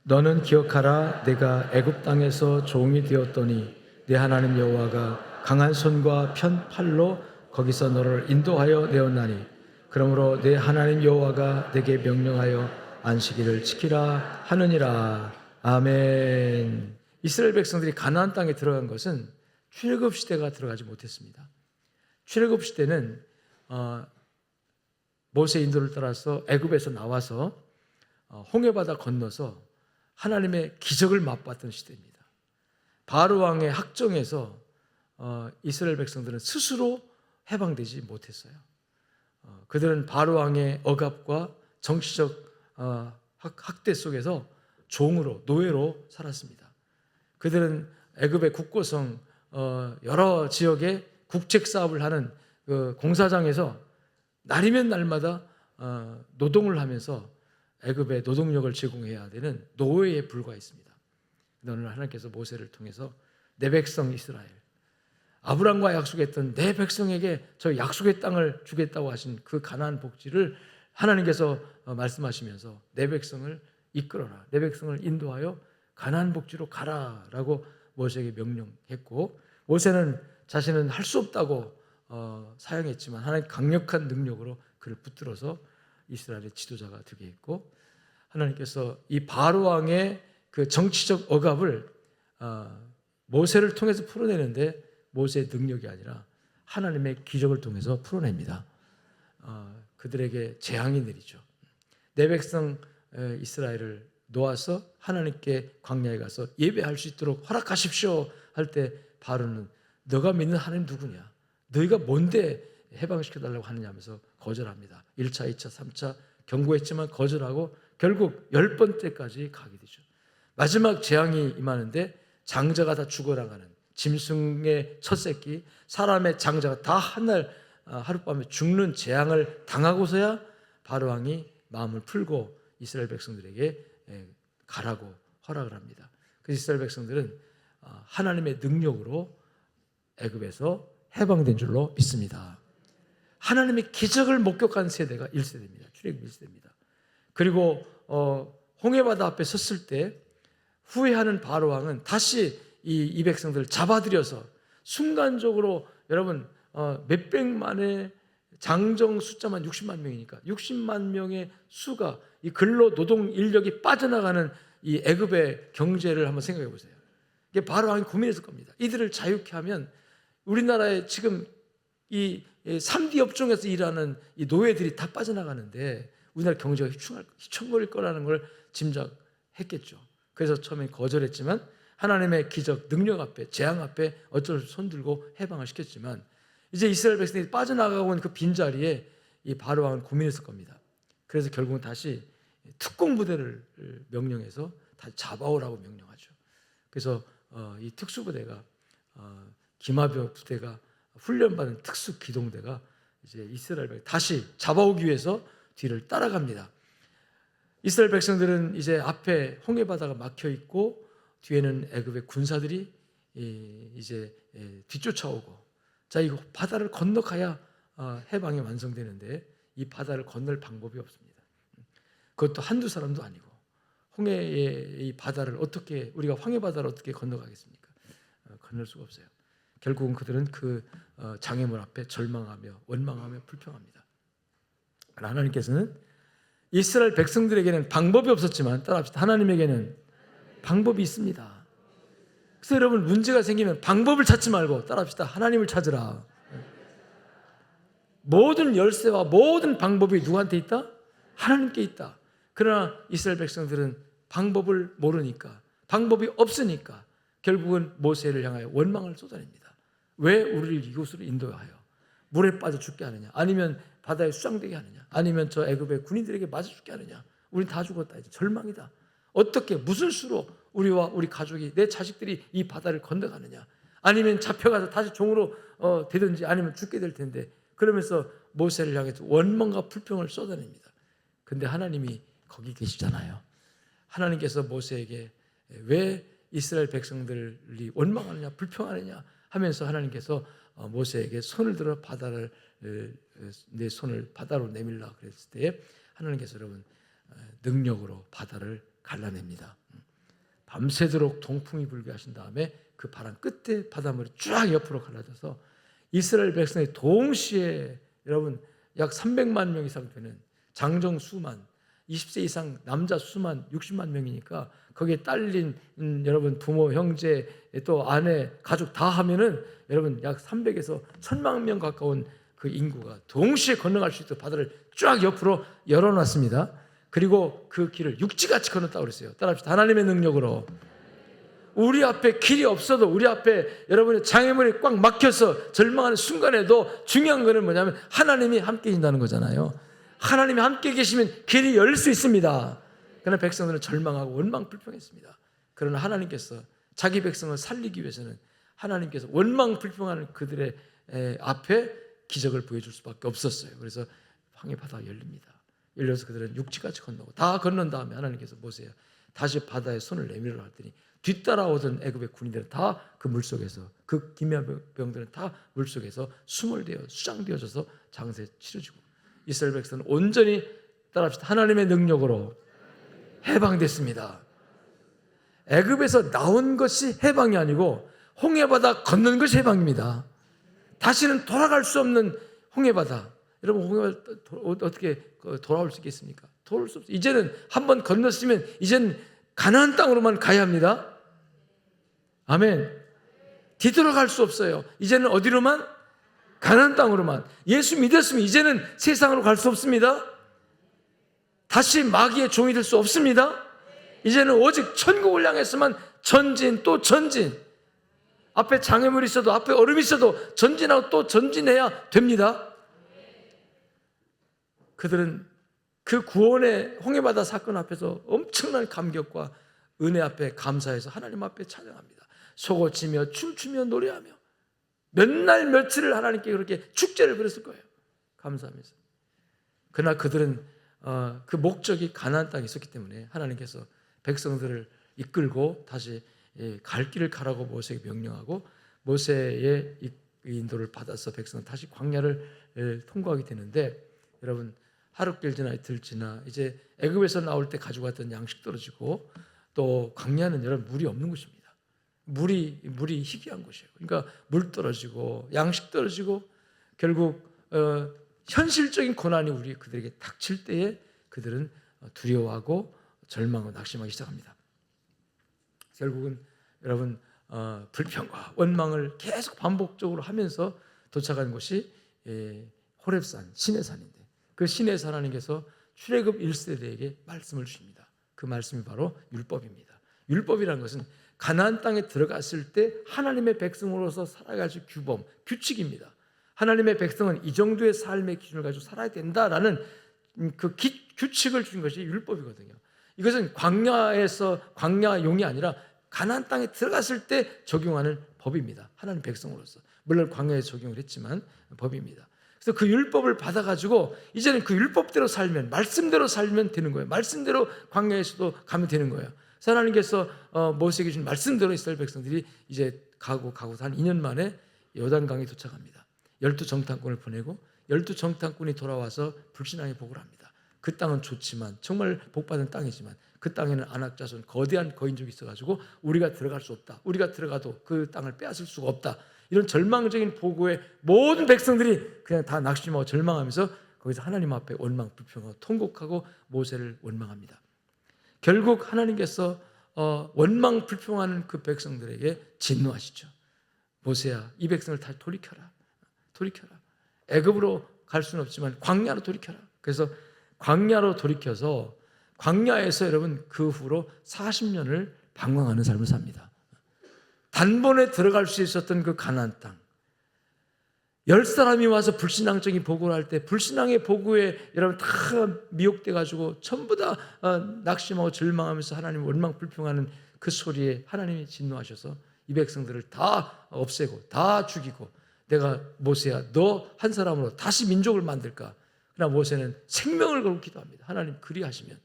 너는 기억하라. 내가 애굽 땅에서 종이 되었더니 내 하나님 여호와가 강한 손과 편 팔로 거기서 너를 인도하여 내었나니 그러므로 내 하나님 여호와가 내게 명령하여 안식일을 지키라 하느니라. 아멘. 이스라엘 백성들이 가나안 땅에 들어간 것은 출애굽 시대가 들어가지 못했습니다. 출애굽 시대는 모세 인도를 따라서 애굽에서 나와서 홍해바다 건너서 하나님의 기적을 맛봤던 시대입니다. 바로 왕의 학정에서 이스라엘 백성들은 스스로 해방되지 못했어요. 그들은 바로 왕의 억압과 정치적 학대 속에서 종으로, 노예로 살았습니다. 그들은 애굽의 국고성 여러 지역에 국책 사업을 하는 그 공사장에서 날이면 날마다 노동을 하면서 애굽의 노동력을 제공해야 되는 노예에 불과했습니다. 오늘 하나님께서 모세를 통해서 내 백성 이스라엘, 아브라함과 약속했던 내 백성에게 저 약속의 땅을 주겠다고 하신 그 가나안 복지를 하나님께서 말씀하시면서 내 백성을 이끌어라, 내 백성을 인도하여 가나안 복지로 가라라고 모세에게 명령했고, 모세는 자신은 할 수 없다고 사양했지만 하나님 강력한 능력으로 그를 붙들어서 이스라엘의 지도자가 되게 했고, 하나님께서 이 바로 왕의 그 정치적 억압을 모세를 통해서 풀어내는데 모세의 능력이 아니라 하나님의 기적을 통해서 풀어냅니다. 그들에게 재앙이 내리죠. 내 백성 이스라엘을 놓아서 하나님께 광야에 가서 예배할 수 있도록 허락하십시오 할 때 바로는 너가 믿는 하나님 누구냐? 너희가 뭔데 해방시켜달라고 하느냐 하면서 거절합니다. 1차, 2차, 3차 경고했지만 거절하고 결국 10번째까지 가게 되죠. 마지막 재앙이 임하는데 장자가 다 죽어나가는, 짐승의 첫 새끼, 사람의 장자가 다 한날 하룻밤에 죽는 재앙을 당하고서야 바로 왕이 마음을 풀고 이스라엘 백성들에게 가라고 허락을 합니다. 그래서 이스라엘 백성들은 하나님의 능력으로 애굽에서 해방된 줄로 믿습니다. 하나님의 기적을 목격한 세대가 1세대입니다. 출애굽 1세대입니다. 그리고 홍해바다 앞에 섰을 때 후회하는 바로 왕은 다시 이 백성들을 잡아들여서 순간적으로, 여러분 몇백만의 장정 숫자만 60만 명이니까 60만 명의 수가 이 근로 노동 인력이 빠져나가는 이 애굽의 경제를 한번 생각해 보세요. 이게 바로 왕이 고민했을 겁니다. 이들을 자유케 하면 우리나라에 지금 이 3D 업종에서 일하는 이 노예들이 다 빠져나가는데 우리나라 경제가 휘청거릴 거라는 걸 짐작했겠죠. 그래서 처음에 거절했지만 하나님의 기적, 능력 앞에, 재앙 앞에 어쩔 수 없이 손들고 해방을 시켰지만 이제 이스라엘 백성들이 빠져나가고 있는 그 빈자리에 이 바로 왕은 고민했을 겁니다. 그래서 결국은 다시 특공 부대를 명령해서 다시 잡아오라고 명령하죠. 그래서 이 특수부대가 기마병 부대가 훈련받은 특수 기동대가 이제 이스라엘 백성 다시 잡아오기 위해서 뒤를 따라갑니다. 이스라엘 백성들은 이제 앞에 홍해바다가 막혀 있고 뒤에는 애굽의 군사들이 이제 뒤쫓아오고, 자, 이거 바다를 건너가야 해방이 완성되는데 이 바다를 건널 방법이 없습니다. 그것도 한두 사람도 아니고 홍해의 이 바다를 어떻게, 우리가 황해바다를 어떻게 건너가겠습니까? 건널 수가 없어요. 결국은 그들은 그 장애물 앞에 절망하며 원망하며 불평합니다. 하나님께서는 이스라엘 백성들에게는 방법이 없었지만, 따라합시다, 하나님에게는 방법이 있습니다. 그래서 여러분 문제가 생기면 방법을 찾지 말고 따라합시다, 하나님을 찾으라. 모든 열쇠와 모든 방법이 누구한테 있다? 하나님께 있다. 그러나 이스라엘 백성들은 방법을 모르니까, 방법이 없으니까 결국은 모세를 향하여 원망을 쏟아냅니다. 왜 우리를 이곳으로 인도하여 물에 빠져 죽게 하느냐, 아니면 바다에 수장되게 하느냐, 아니면 저 애굽의 군인들에게 맞아 죽게 하느냐. 우린 다 죽었다, 이제 절망이다. 어떻게, 무슨 수로 우리와 우리 가족이, 내 자식들이 이 바다를 건너가느냐, 아니면 잡혀가서 다시 종으로 되든지 아니면 죽게 될 텐데, 그러면서 모세를 향해서 원망과 불평을 쏟아냅니다. 근데 하나님이 거기 계시잖아요. 하나님께서 모세에게 왜 이스라엘 백성들이 원망하느냐, 불평하느냐 하면서 하나님께서 모세에게 손을 들어 바다를, 내 손을 바다로 내밀라 그랬을 때 하나님께서 여러분 능력으로 바다를 갈라냅니다. 밤새도록 동풍이 불게 하신 다음에 그 바람 끝에 바닷물이 쫙 옆으로 갈라져서 이스라엘 백성이 동시에 여러분 약 300만 명 이상 되는 장정 수만, 20세 이상 남자 수만 60만 명이니까 거기에 딸린 여러분 부모, 형제, 또 아내, 가족 다 하면은 여러분 약 300에서 1000만 명 가까운 그 인구가 동시에 건너갈 수 있도록 바다를 쫙 옆으로 열어놨습니다. 그리고 그 길을 육지같이 건넜다고 그랬어요. 따라합시다. 하나님의 능력으로. 우리 앞에 길이 없어도 우리 앞에 여러분의 장애물이 꽉 막혀서 절망하는 순간에도 중요한 거는 뭐냐면 하나님이 함께 계신다는 거잖아요. 하나님이 함께 계시면 길이 열릴 수 있습니다. 그러나 백성들은 절망하고 원망불평했습니다. 그러나 하나님께서 자기 백성을 살리기 위해서는 하나님께서 원망불평하는 그들의 앞에 기적을 보여줄 수밖에 없었어요. 그래서 황해 바다가 열립니다. 열려서 그들은 육지같이 건너고 다 건넌 다음에 하나님께서 모세야 다시 바다에 손을 내밀으라 했더니 뒤따라오던 애굽의 군인들은 다 그 물속에서 그 기묘병들은 다 물속에서 수몰되어 수장되어져서 장세 치러지고 이스라엘 백성은 온전히 따라합시다. 하나님의 능력으로 해방됐습니다. 애굽에서 나온 것이 해방이 아니고 홍해바다 건넌 것이 해방입니다. 다시는 돌아갈 수 없는 홍해바다. 여러분 홍해바다 어떻게 돌아올 수 있겠습니까? 돌아올 수 없어요. 이제는 한번 건넜으면 이제는 가나안 땅으로만 가야 합니다. 아멘. 뒤돌아갈 수 없어요. 이제는 어디로만? 가나안 땅으로만. 예수 믿었으면 이제는 세상으로 갈 수 없습니다. 다시 마귀의 종이 될 수 없습니다. 이제는 오직 천국을 향해서만 전진 또 전진. 앞에 장애물이 있어도 앞에 얼음이 있어도 전진하고 또 전진해야 됩니다. 그들은 그 구원의 홍해바다 사건 앞에서 엄청난 감격과 은혜 앞에 감사해서 하나님 앞에 찬양합니다. 속옷치며 춤추며 노래하며 몇 날 며칠을 하나님께 그렇게 축제를 벌였을 거예요. 감사하면서. 그러나 그들은 그 목적이 가나안 땅에 있었기 때문에 하나님께서 백성들을 이끌고 다시 갈 길을 가라고 모세에게 명령하고 모세의 인도를 받아서 백성은 다시 광야를 통과하게 되는데 여러분 하룻길 지나 이틀 지나 이제 애굽에서 나올 때 가지고 왔던 양식 떨어지고 또 광야는 여러분 물이 없는 곳입니다. 물이 희귀한 곳이에요. 그러니까 물 떨어지고 양식 떨어지고 결국 현실적인 고난이 그들에게 닥칠 때에 그들은 두려워하고 절망하고 낙심하기 시작합니다. 결국은 여러분 불평과 원망을 계속 반복적으로 하면서 도착한 곳이 호렙산 시내산인데 그 시내산 하나님께서 출애굽 1세대에게 말씀을 주십니다. 그 말씀이 바로 율법입니다. 율법이라는 것은 가나안 땅에 들어갔을 때 하나님의 백성으로서 살아갈 수 규범, 규칙입니다. 하나님의 백성은 이 정도의 삶의 기준을 가지고 살아야 된다라는 그 규칙을 준 것이 율법이거든요. 이것은 광야용이 아니라 가나안 땅에 들어갔을 때 적용하는 법입니다. 하나님 백성으로서. 물론 광야에서 적용을 했지만 법입니다. 그래서 그 율법을 받아가지고 이제는 그 율법대로 살면 말씀대로 살면 되는 거예요. 말씀대로 광야에서도 가면 되는 거예요. 그래서 하나님께서 모세에게 준 말씀대로 이스라엘 백성들이 이제 가고 한 2년 만에 요단강에 도착합니다. 12정탐꾼을 보내고 12정탐꾼이 돌아와서 불신앙의 복을 합니다. 그 땅은 좋지만 정말 복받은 땅이지만 그 땅에는 안악자손 거대한 거인족이 있어가지고 우리가 들어갈 수 없다. 우리가 들어가도 그 땅을 빼앗을 수가 없다. 이런 절망적인 보고에 모든 백성들이 그냥 다 낙심하고 절망하면서 거기서 하나님 앞에 원망, 불평하고 통곡하고 모세를 원망합니다. 결국 하나님께서 원망, 불평하는 그 백성들에게 진노하시죠. 모세야, 이 백성을 다 돌이켜라. 애굽으로 갈 수는 없지만 광야로 돌이켜라. 그래서 광야로 돌이켜서 광야에서 여러분 그 후로 40년을 방황하는 삶을 삽니다. 단번에 들어갈 수 있었던 그 가나안 땅 10사람이 와서 불신앙적인 보고를 할 때 불신앙의 보고에 여러분 다 미혹돼 가지고 전부 다 낙심하고 절망하면서 하나님 원망 불평하는 그 소리에 하나님이 진노하셔서 이 백성들을 다 없애고 다 죽이고 내가 모세야 너 한 사람으로 다시 민족을 만들까? 그러나 모세는 생명을 걸고 기도합니다. 하나님 그리하시면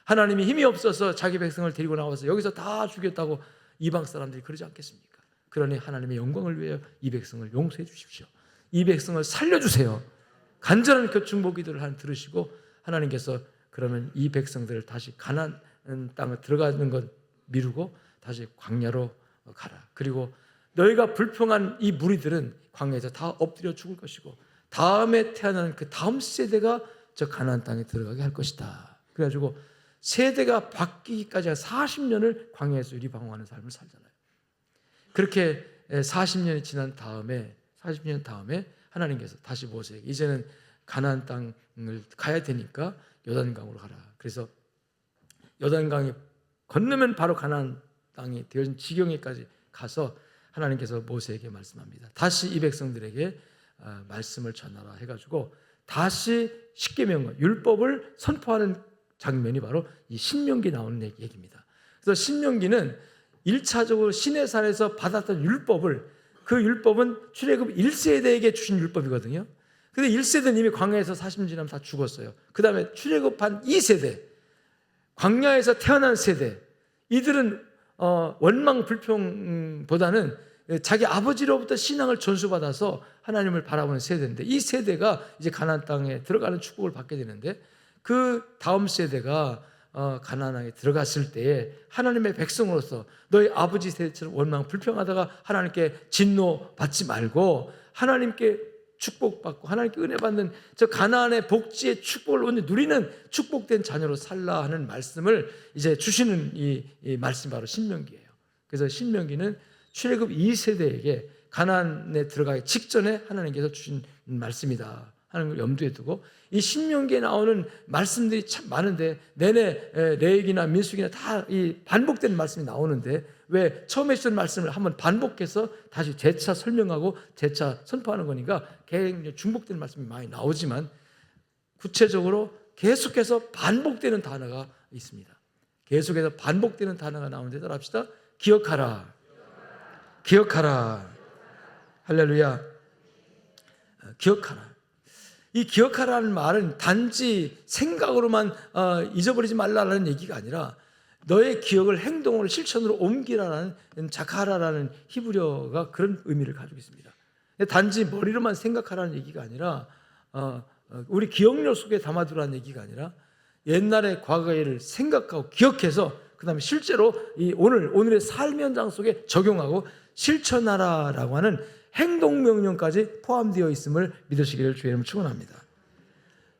하나님이 힘이 없어서 자기 백성을 데리고 나와서 여기서 다 죽였다고 이방 사람들이 그러지 않겠습니까? 그러니 하나님의 영광을 위하여 이 백성을 용서해 주십시오. 이 백성을 살려주세요. 간절한 교충보 기도를 들으시고 하나님께서 그러면 이 백성들을 다시 가나안 땅에 들어가는 것 미루고 다시 광야로 가라. 그리고 너희가 불평한 이 무리들은 광야에서 다 엎드려 죽을 것이고 다음에 태어나는 그 다음 세대가 저 가나안 땅에 들어가게 할 것이다. 그래가지고 세대가 바뀌기까지 40년을 광야에서 유리방황하는 삶을 살잖아요. 그렇게 40년이 지난 다음에 40년 다음에 하나님께서 다시 모세에게 이제는 가나안 땅을 가야 되니까 요단강으로 가라. 그래서 요단강이 건너면 바로 가나안 땅이 되어진 지경에까지 가서 하나님께서 모세에게 말씀합니다. 다시 이 백성들에게 말씀을 전하라 해가지고 다시 십계명과 율법을 선포하는 장면이 바로 이 신명기 나오는 얘기입니다. 그래서 신명기는 1차적으로 시내산에서 받았던 율법을, 그 율법은 출애굽 1세대에게 주신 율법이거든요. 근데 1세대는 이미 광야에서 40년 지나면 다 죽었어요. 그 다음에 출애굽한 2세대, 광야에서 태어난 세대, 이들은 원망 불평보다는 자기 아버지로부터 신앙을 전수받아서 하나님을 바라보는 세대인데, 이 세대가 이제 가나안 땅에 들어가는 축복을 받게 되는데, 그 다음 세대가 가나안 땅에 들어갔을 때에 하나님의 백성으로서 너희 아버지 세대처럼 원망 불평하다가 하나님께 진노받지 말고 하나님께 축복받고 하나님께 은혜 받는 저 가나안의 복지의 축복을 누리는 축복된 자녀로 살라 하는 말씀을 이제 주시는 이 말씀이 바로 신명기예요. 그래서 신명기는 출애굽 2세대에게 가나안에 들어가기 직전에 하나님께서 주신 말씀이다 하는 걸 염두에 두고, 이 신명기에 나오는 말씀들이 참 많은데 내내 레위기나 민수기나 다 이 반복되는 말씀이 나오는데, 왜 처음에 주신 말씀을 한번 반복해서 다시 재차 설명하고 재차 선포하는 거니까 굉장히 중복되는 말씀이 많이 나오지만 구체적으로 계속해서 반복되는 단어가 있습니다. 계속해서 반복되는 단어가 나오는데 따라합시다. 기억하라. 기억하라. 할렐루야. 기억하라. 이 기억하라는 말은 단지 생각으로만 잊어버리지 말라는 얘기가 아니라 너의 기억을 행동으로 실천으로 옮기라라는, 자카라라는 히브리어가 그런 의미를 가지고 있습니다. 단지 머리로만 생각하라는 얘기가 아니라 우리 기억력 속에 담아두라는 얘기가 아니라 옛날의 과거를 생각하고 기억해서 그 다음에 실제로 이 오늘의 삶 현장 속에 적용하고 실천하라라고 하는 행동명령까지 포함되어 있음을 믿으시기를 주의 이름으로 축원합니다.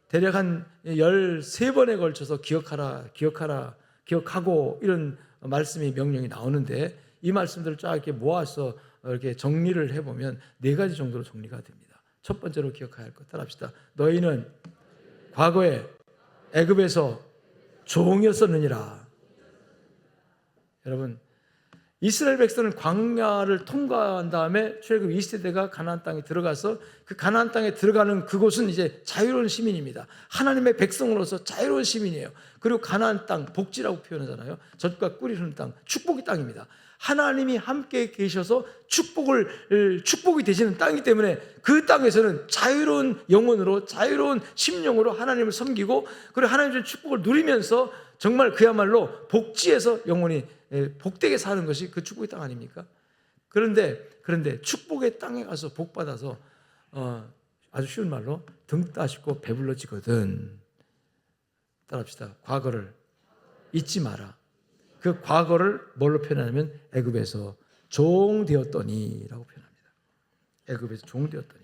대략 한 13번에 걸쳐서 기억하라, 기억하라, 기억하고 이런 말씀이 명령이 나오는데, 이 말씀들을 쫙 이렇게 모아서 이렇게 정리를 해보면 4가지 정도로 정리가 됩니다. 첫 번째로 기억해야 할 것 따라합시다. 너희는 과거에 애굽에서 종이었었느니라. 여러분, 이스라엘 백성은 광야를 통과한 다음에 출애굽 2세대가 가나안 땅에 들어가서 그 가나안 땅에 들어가는 그곳은 이제 자유로운 시민입니다. 하나님의 백성으로서 자유로운 시민이에요. 그리고 가나안 땅, 복지라고 표현하잖아요. 젖과 꿀이 흐르는 땅, 축복의 땅입니다. 하나님이 함께 계셔서 축복이 되시는 땅이기 때문에 그 땅에서는 자유로운 영혼으로, 자유로운 심령으로 하나님을 섬기고, 그리고 하나님의 축복을 누리면서 정말 그야말로 복지에서 영혼이 복되게 사는 것이 그 축복의 땅 아닙니까? 그런데 축복의 땅에 가서 복 받아서 아주 쉬운 말로 등 따시고 배불러지거든. 따라합시다. 과거를 잊지 마라. 그 과거를 뭘로 표현하냐면 애굽에서 종 되었더니라고 표현합니다. 애굽에서 종 되었더니.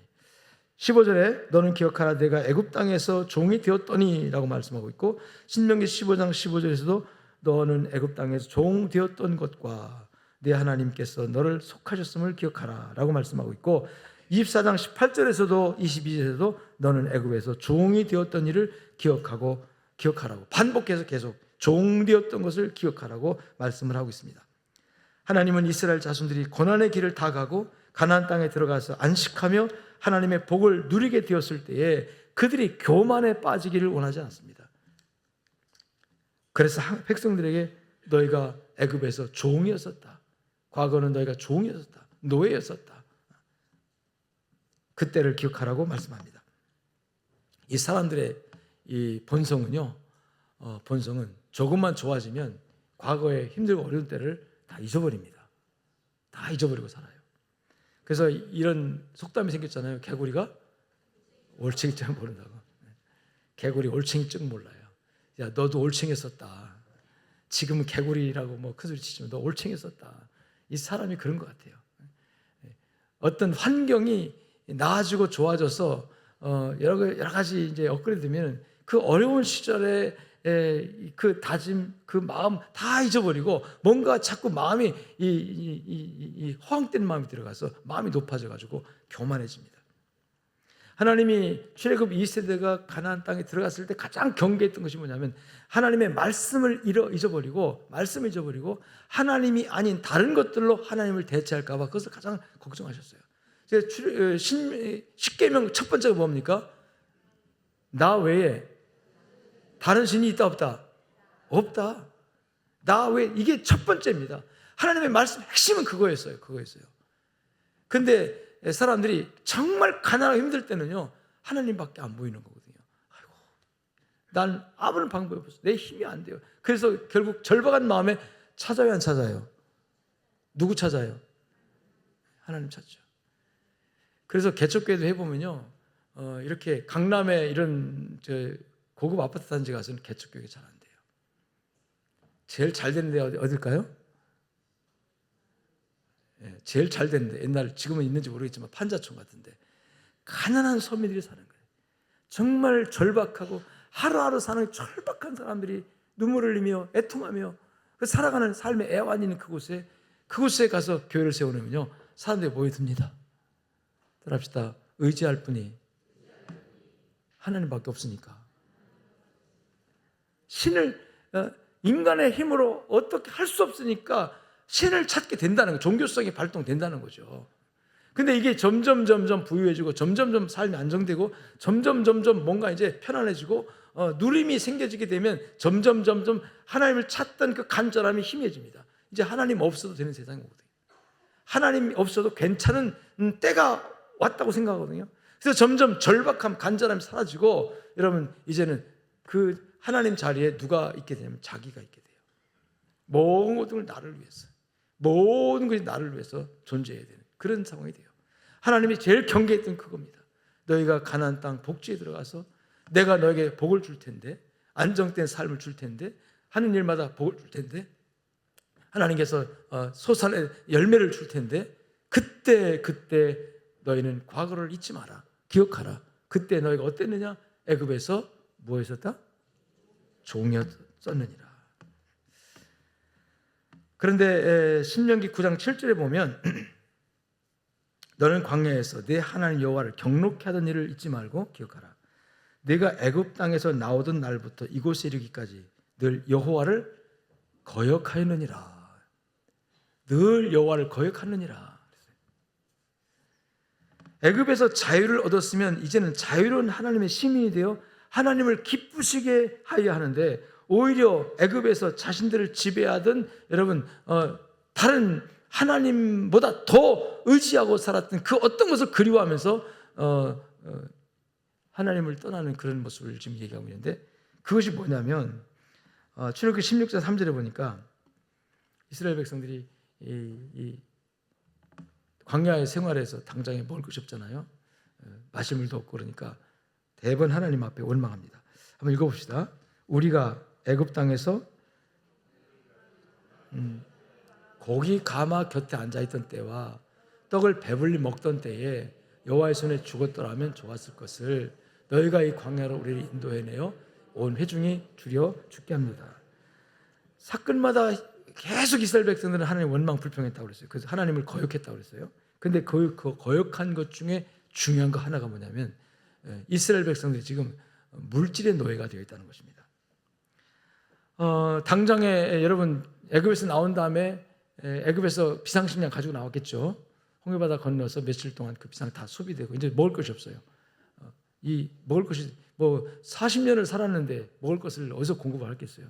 15절에 너는 기억하라 내가 애굽 땅에서 종이 되었더니라고 말씀하고 있고, 신명기 15장 15절에서도 너는 애굽 땅에서 종 되었던 것과 내 하나님께서 너를 속하셨음을 기억하라 라고 말씀하고 있고, 24장 18절에서도 22절에서도 너는 애굽에서 종이 되었던 일을 기억하라고 반복해서 계속 종 되었던 것을 기억하라고 말씀을 하고 있습니다. 하나님은 이스라엘 자손들이 고난의 길을 다 가고 가나안 땅에 들어가서 안식하며 하나님의 복을 누리게 되었을 때에 그들이 교만에 빠지기를 원하지 않습니다. 그래서 백성들에게 너희가 애굽에서 종이었었다. 과거는 너희가 종이었었다. 노예였었다. 그때를 기억하라고 말씀합니다. 이 사람들의 이 본성은요, 본성은 조금만 좋아지면 과거의 힘들고 어려운 때를 다 잊어버립니다. 다 잊어버리고 살아요. 그래서 이런 속담이 생겼잖아요. 개구리가 올챙이쯤 모른다고. 개구리 올챙이쯤 몰라요. 야, 너도 올챙이였었다. 지금은 개구리라고 뭐 큰소리 치지만 너 올챙이 썼다. 이 사람이 그런 것 같아요. 어떤 환경이 나아지고 좋아져서 여러 가지 이제 업그레이드되면 그 어려운 시절에 그 다짐, 그 마음 다 잊어버리고 뭔가 자꾸 마음이 이 허황된 마음이 들어가서 마음이 높아져 가지고 교만해집니다. 하나님이 출애굽 2세대가 가나안 땅에 들어갔을 때 가장 경계했던 것이 뭐냐면 하나님의 말씀을 잊어버리고 하나님이 아닌 다른 것들로 하나님을 대체할까 봐 그것을 가장 걱정하셨어요. 십계명 첫 번째가 뭡니까? 나 외에 다른 신이 있다 없다? 없다. 나 외에, 이게 첫 번째입니다. 하나님의 말씀 핵심은 그거였어요. 근데 사람들이 정말 가난하고 힘들 때는요, 하나님밖에 안 보이는 거거든요. 아이고, 난 아무런 방법이 없어. 내 힘이 안 돼요. 그래서 결국 절박한 마음에 찾아요, 안 찾아요? 누구 찾아요? 하나님 찾죠. 그래서 개척교회도 해보면요, 이렇게 강남에 이런 고급 아파트 단지 가서는 개척교회 잘 안 돼요. 제일 잘 되는 데 어딜까요? 제일 잘 됐는데, 옛날 지금은 있는지 모르겠지만 판자촌 같은데 가난한 서민들이 사는 거예요. 정말 절박하고 하루하루 사는 절박한 사람들이 눈물을 흘리며 애통하며 살아가는 삶의 애환이 있는 그곳에 가서 교회를 세우면요, 사람들이 모여듭니다. 따라합시다. 의지할 분이 하나님밖에 없으니까. 신을 인간의 힘으로 어떻게 할 수 없으니까 신을 찾게 된다는 거예요. 종교성이 발동된다는 거죠. 근데 이게 점점 부유해지고 점점 삶이 안정되고 점점 뭔가 이제 편안해지고 누림이 생겨지게 되면 점점 하나님을 찾던 그 간절함이 희미해집니다. 이제 하나님 없어도 되는 세상이 오거든요. 하나님 없어도 괜찮은 때가 왔다고 생각하거든요. 그래서 점점 절박함, 간절함이 사라지고 여러분 이제는 그 하나님 자리에 누가 있게 되냐면 자기가 있게 돼요. 모든 것이 나를 위해서 존재해야 되는 그런 상황이 돼요. 하나님이 제일 경계했던 그겁니다. 너희가 가나안 땅 복지에 들어가서 내가 너에게 복을 줄 텐데, 안정된 삶을 줄 텐데, 하는 일마다 복을 줄 텐데, 하나님께서 소산의 열매를 줄 텐데, 그때 너희는 과거를 잊지 마라. 기억하라. 그때 너희가 어땠느냐? 애굽에서 뭐였었다? 종이었느니라. 그런데 신명기 9장 7절에 보면 너는 광야에서 내 하나님 여호와를 경록케 하던 일을 잊지 말고 기억하라. 내가 애굽 땅에서 나오던 날부터 이곳에 이르기까지 늘 여호와를 거역하였느니라. 늘 여호와를 거역하느니라. 애굽에서 자유를 얻었으면 이제는 자유로운 하나님의 시민이 되어 하나님을 기쁘시게 하여 하는데, 오히려 애굽에서 자신들을 지배하던 여러분 다른 하나님보다 더 의지하고 살았던 그 어떤 것을 그리워하면서 하나님을 떠나는 그런 모습을 지금 얘기하고 있는데, 그것이 뭐냐면 출애굽기 16장 3절에 보니까 이스라엘 백성들이 이 광야의 생활에서 당장에 먹을 것이 없잖아요. 마실 물도 없고 그러니까 대번 하나님 앞에 원망합니다. 한번 읽어봅시다. 우리가 애굽 땅에서 고기 가마 곁에 앉아있던 때와 떡을 배불리 먹던 때에 여호와의 손에 죽었더라면 좋았을 것을 너희가 이 광야로 우리를 인도해내어 온 회중이 줄여 죽게 합니다. 사건마다 계속 이스라엘 백성들은 하나님 원망 불평했다고 그랬어요. 그래서 하나님을 거역했다고 그랬어요. 근데 그 거역한 것 중에 중요한 거 하나가 뭐냐면 이스라엘 백성들이 지금 물질의 노예가 되어 있다는 것입니다. 당장에 여러분 애굽에서 나온 다음에 애굽에서 비상식량 가지고 나왔겠죠. 홍해바다 건너서 며칠 동안 그 비상 다 소비되고 이제 먹을 것이 없어요. 이 먹을 것이 뭐 40년을 살았는데 먹을 것을 어디서 공급을 하겠어요.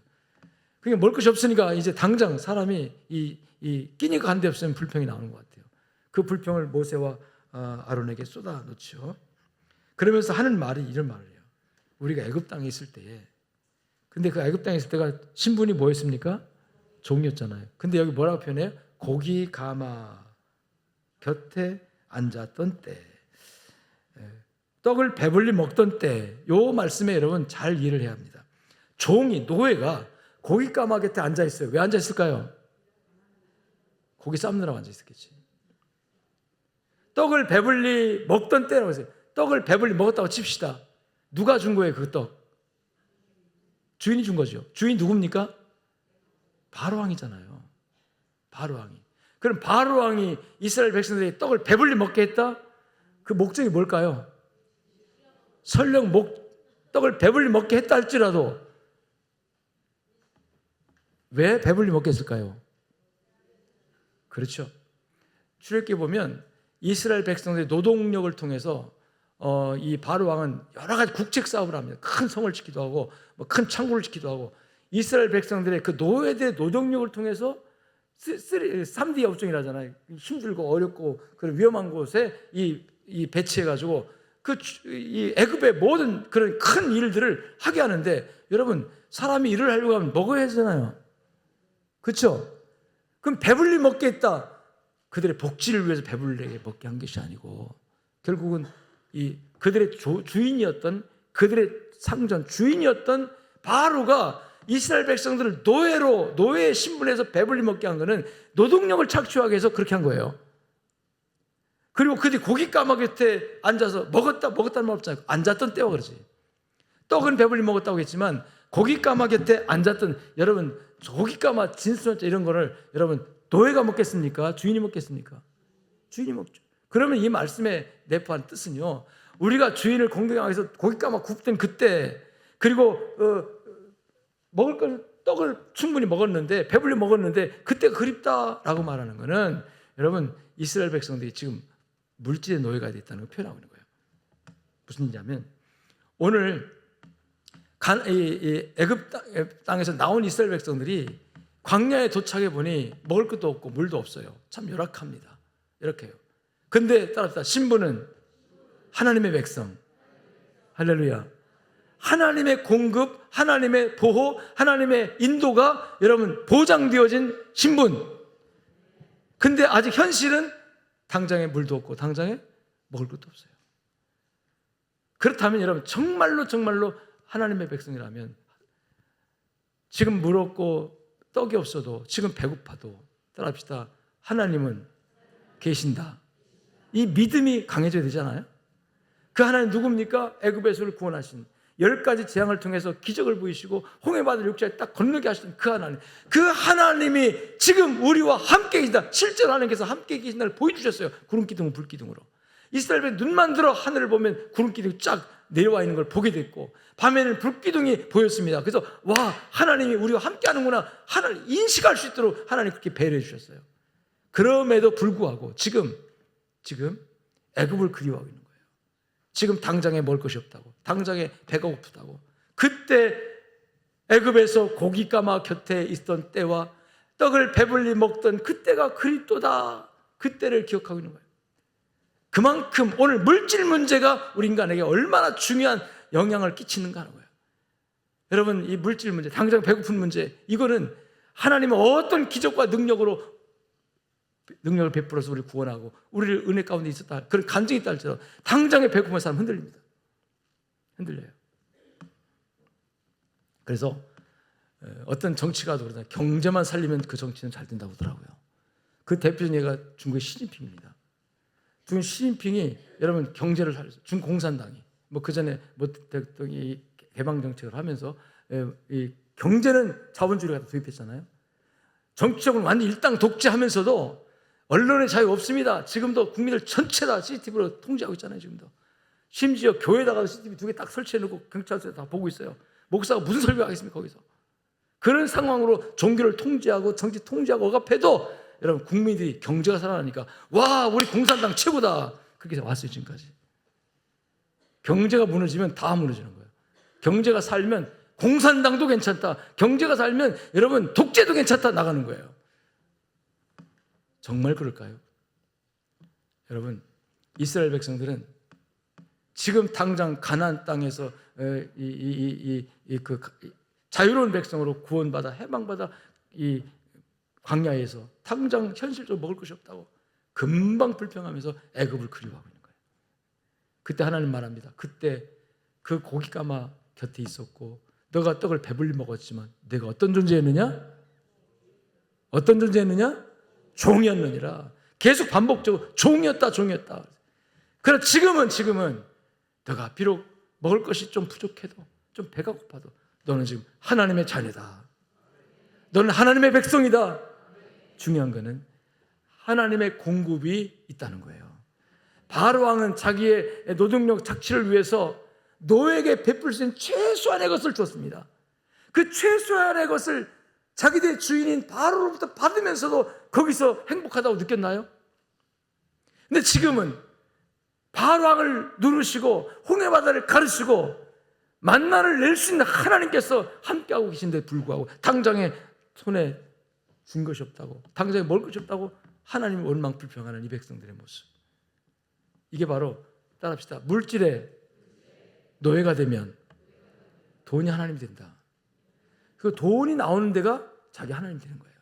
그게 먹을 것이 없으니까 이제 당장 사람이 이 끼니가 한 데 없으면 불평이 나오는 것 같아요. 그 불평을 모세와 아론에게 쏟아 놓죠. 그러면서 하는 말이 이런 말을 해요. 우리가 애굽 땅에 있을 때에, 근데 그 애굽 땅에 있을 때가 신분이 뭐였습니까? 종이었잖아요. 근데 여기 뭐라고 표현해요? 고기 가마 곁에 앉았던 때, 떡을 배불리 먹던 때, 요 말씀에 여러분 잘 이해를 해야 합니다. 종이, 노예가 고기 까마 곁에 앉아 있어요. 왜 앉아 있을까요? 고기 삶느라고 앉아 있었겠지. 떡을 배불리 먹던 때라고 했어요. 떡을 배불리 먹었다고 칩시다. 누가 준 거예요, 그 떡? 주인이 준 거죠. 주인 누굽니까? 바로왕이잖아요. 바로왕이. 그럼 바로왕이 이스라엘 백성들이 떡을 배불리 먹게 했다? 그 목적이 뭘까요? 설령 떡을 배불리 먹게 했다 할지라도 왜 배불리 먹게 했을까요? 그렇죠. 출애굽기 보면 이스라엘 백성들의 노동력을 통해서 이 바로왕은 여러 가지 국책 사업을 합니다. 큰 성을 짓기도 하고 큰 창고를 짓기도 하고 이스라엘 백성들의 그 노예들의 노동력을 통해서 3D 업종이라잖아요. 힘들고 어렵고 그런 위험한 곳에 이 배치해가지고 이 애굽의 모든 그런 큰 일들을 하게 하는데 여러분 사람이 일을 하려고 하면 먹어야 하잖아요. 그렇죠? 그럼 배불리 먹게 했다. 그들의 복지를 위해서 배불리 먹게 한 것이 아니고 결국은 그들의 주인이었던 그들의 상전 주인이었던 바로가 이스라엘 백성들을 노예의 신분에서 배불리 먹게 한 것은 노동력을 착취하기 위해서 그렇게 한 거예요. 그리고 그들이 고기 까마 곁에 앉아서 먹었다는 말 없잖아요. 앉았던 때와 그러지. 떡은 배불리 먹었다고 했지만 고기 까마 곁에 앉았던 여러분 고기 까마 진수전자 이런 거를 여러분 노예가 먹겠습니까? 주인이 먹겠습니까? 주인이 먹죠. 그러면 이 말씀의 내포한 뜻은요. 우리가 주인을 공경하기 위해서 고기 까마 굽던 그때 그리고 먹을 걸 떡을 충분히 먹었는데 배불리 먹었는데 그때가 그립다라고 말하는 것은 여러분 이스라엘 백성들이 지금 물질의 노예가 됐다는 걸 표현하고 있는 거예요. 무슨 얘기냐면 오늘 애굽 땅에서 나온 이스라엘 백성들이 광야에 도착해 보니 먹을 것도 없고 물도 없어요. 참 열악합니다. 이렇게 해요. 근데 따라합시다. 신부는 하나님의 백성. 할렐루야. 하나님의 공급, 하나님의 보호, 하나님의 인도가 여러분 보장되어진 신분. 근데 아직 현실은 당장에 물도 없고 당장에 먹을 것도 없어요. 그렇다면 여러분 정말로 하나님의 백성이라면 지금 물 없고 떡이 없어도 지금 배고파도 따라합시다. 하나님은 계신다. 이 믿음이 강해져야 되잖아요. 그 하나님 누굽니까? 애굽에서를 구원하신 10가지 재앙을 통해서 기적을 보이시고 홍해바다를 육지에 딱 건너게 하시는 그 하나님. 그 하나님이 지금 우리와 함께 계신다. 실제로 하나님께서 함께 계신다를 보여주셨어요. 구름기둥, 불기둥으로. 이스라엘의 눈만 들어 하늘을 보면 구름기둥이 쫙 내려와 있는 걸 보게 됐고 밤에는 불기둥이 보였습니다. 그래서 와 하나님이 우리와 함께 하는구나 하나님 인식할 수 있도록 하나님 그렇게 배려해 주셨어요. 그럼에도 불구하고 지금 애굽을 그리워하고 있는 거예요. 지금 당장에 먹을 것이 없다고 당장에 배가 고프다고 그때 애굽에서 고기 까마 곁에 있던 때와 떡을 배불리 먹던 그때가 그립도다. 그때를 기억하고 있는 거예요. 그만큼 오늘 물질 문제가 우리 인간에게 얼마나 중요한 영향을 끼치는가 하는 거예요. 여러분 이 물질 문제, 당장 배고픈 문제 이거는 하나님은 어떤 기적과 능력을 베풀어서 우리를 구원하고 우리를 은혜 가운데 있었다 그런 간증이 있다 할지라도 당장에 배고픈 사람 흔들립니다. 흔들려요. 그래서 어떤 정치가도 그러잖아요. 경제만 살리면 그 정치는 잘 된다고 하더라고요. 그 대표적인 예가 중국의 시진핑입니다. 중국 시진핑이 여러분 경제를 살렸어요. 중공산당이 그 전에 대통령이 개방 정책을 하면서 이 경제는 자본주의를 갖다 도입했잖아요. 정치적으로 완전 일당 독재하면서도 언론의 자유가 없습니다. 지금도 국민들 전체 다 CCTV로 통제하고 있잖아요. 지금도 심지어 교회에다가 CCTV 2개 딱 설치해놓고 경찰서에 다 보고 있어요. 목사가 무슨 설교하겠습니까 거기서. 그런 상황으로 종교를 통제하고 정치 통제하고 억압해도 여러분 국민들이 경제가 살아나니까 와 우리 공산당 최고다 그렇게 왔어요. 지금까지. 경제가 무너지면 다 무너지는 거예요. 경제가 살면 공산당도 괜찮다. 경제가 살면 여러분 독재도 괜찮다 나가는 거예요. 정말 그럴까요? 여러분 이스라엘 백성들은 지금 당장 가나안 땅에서 자유로운 백성으로 구원받아 해방받아 이 광야에서 당장 현실적으로 먹을 것이 없다고 금방 불평하면서 애굽을 그리워하고 있는 거예요. 그때 하나님 말합니다. 그때 그 고기 까마 곁에 있었고 너가 떡을 배불리 먹었지만 내가 어떤 존재였느냐? 어떤 존재였느냐? 종이었느니라. 계속 반복적으로 종이었다. 그러나 지금은 너가 비록 먹을 것이 좀 부족해도, 좀 배가 고파도 너는 지금 하나님의 자녀다. 너는 하나님의 백성이다. 중요한 것은 하나님의 공급이 있다는 거예요. 바로 왕은 자기의 노동력 착취를 위해서 노예에게 베풀 수 있는 최소한의 것을 줬습니다. 그 최소한의 것을 자기들의 주인인 바로로부터 받으면서도 거기서 행복하다고 느꼈나요? 근데 지금은 바로 왕을 누르시고 홍해바다를 가르시고 만나를 낼 수 있는 하나님께서 함께하고 계신데 불구하고 당장에 손에 준 것이 없다고, 당장에 먹을 것이 없다고 하나님을 원망 불평하는 이 백성들의 모습. 이게 바로 따라합시다. 물질의 노예가 되면 돈이 하나님이 된다. 그 돈이 나오는 데가 자기 하나님 되는 거예요.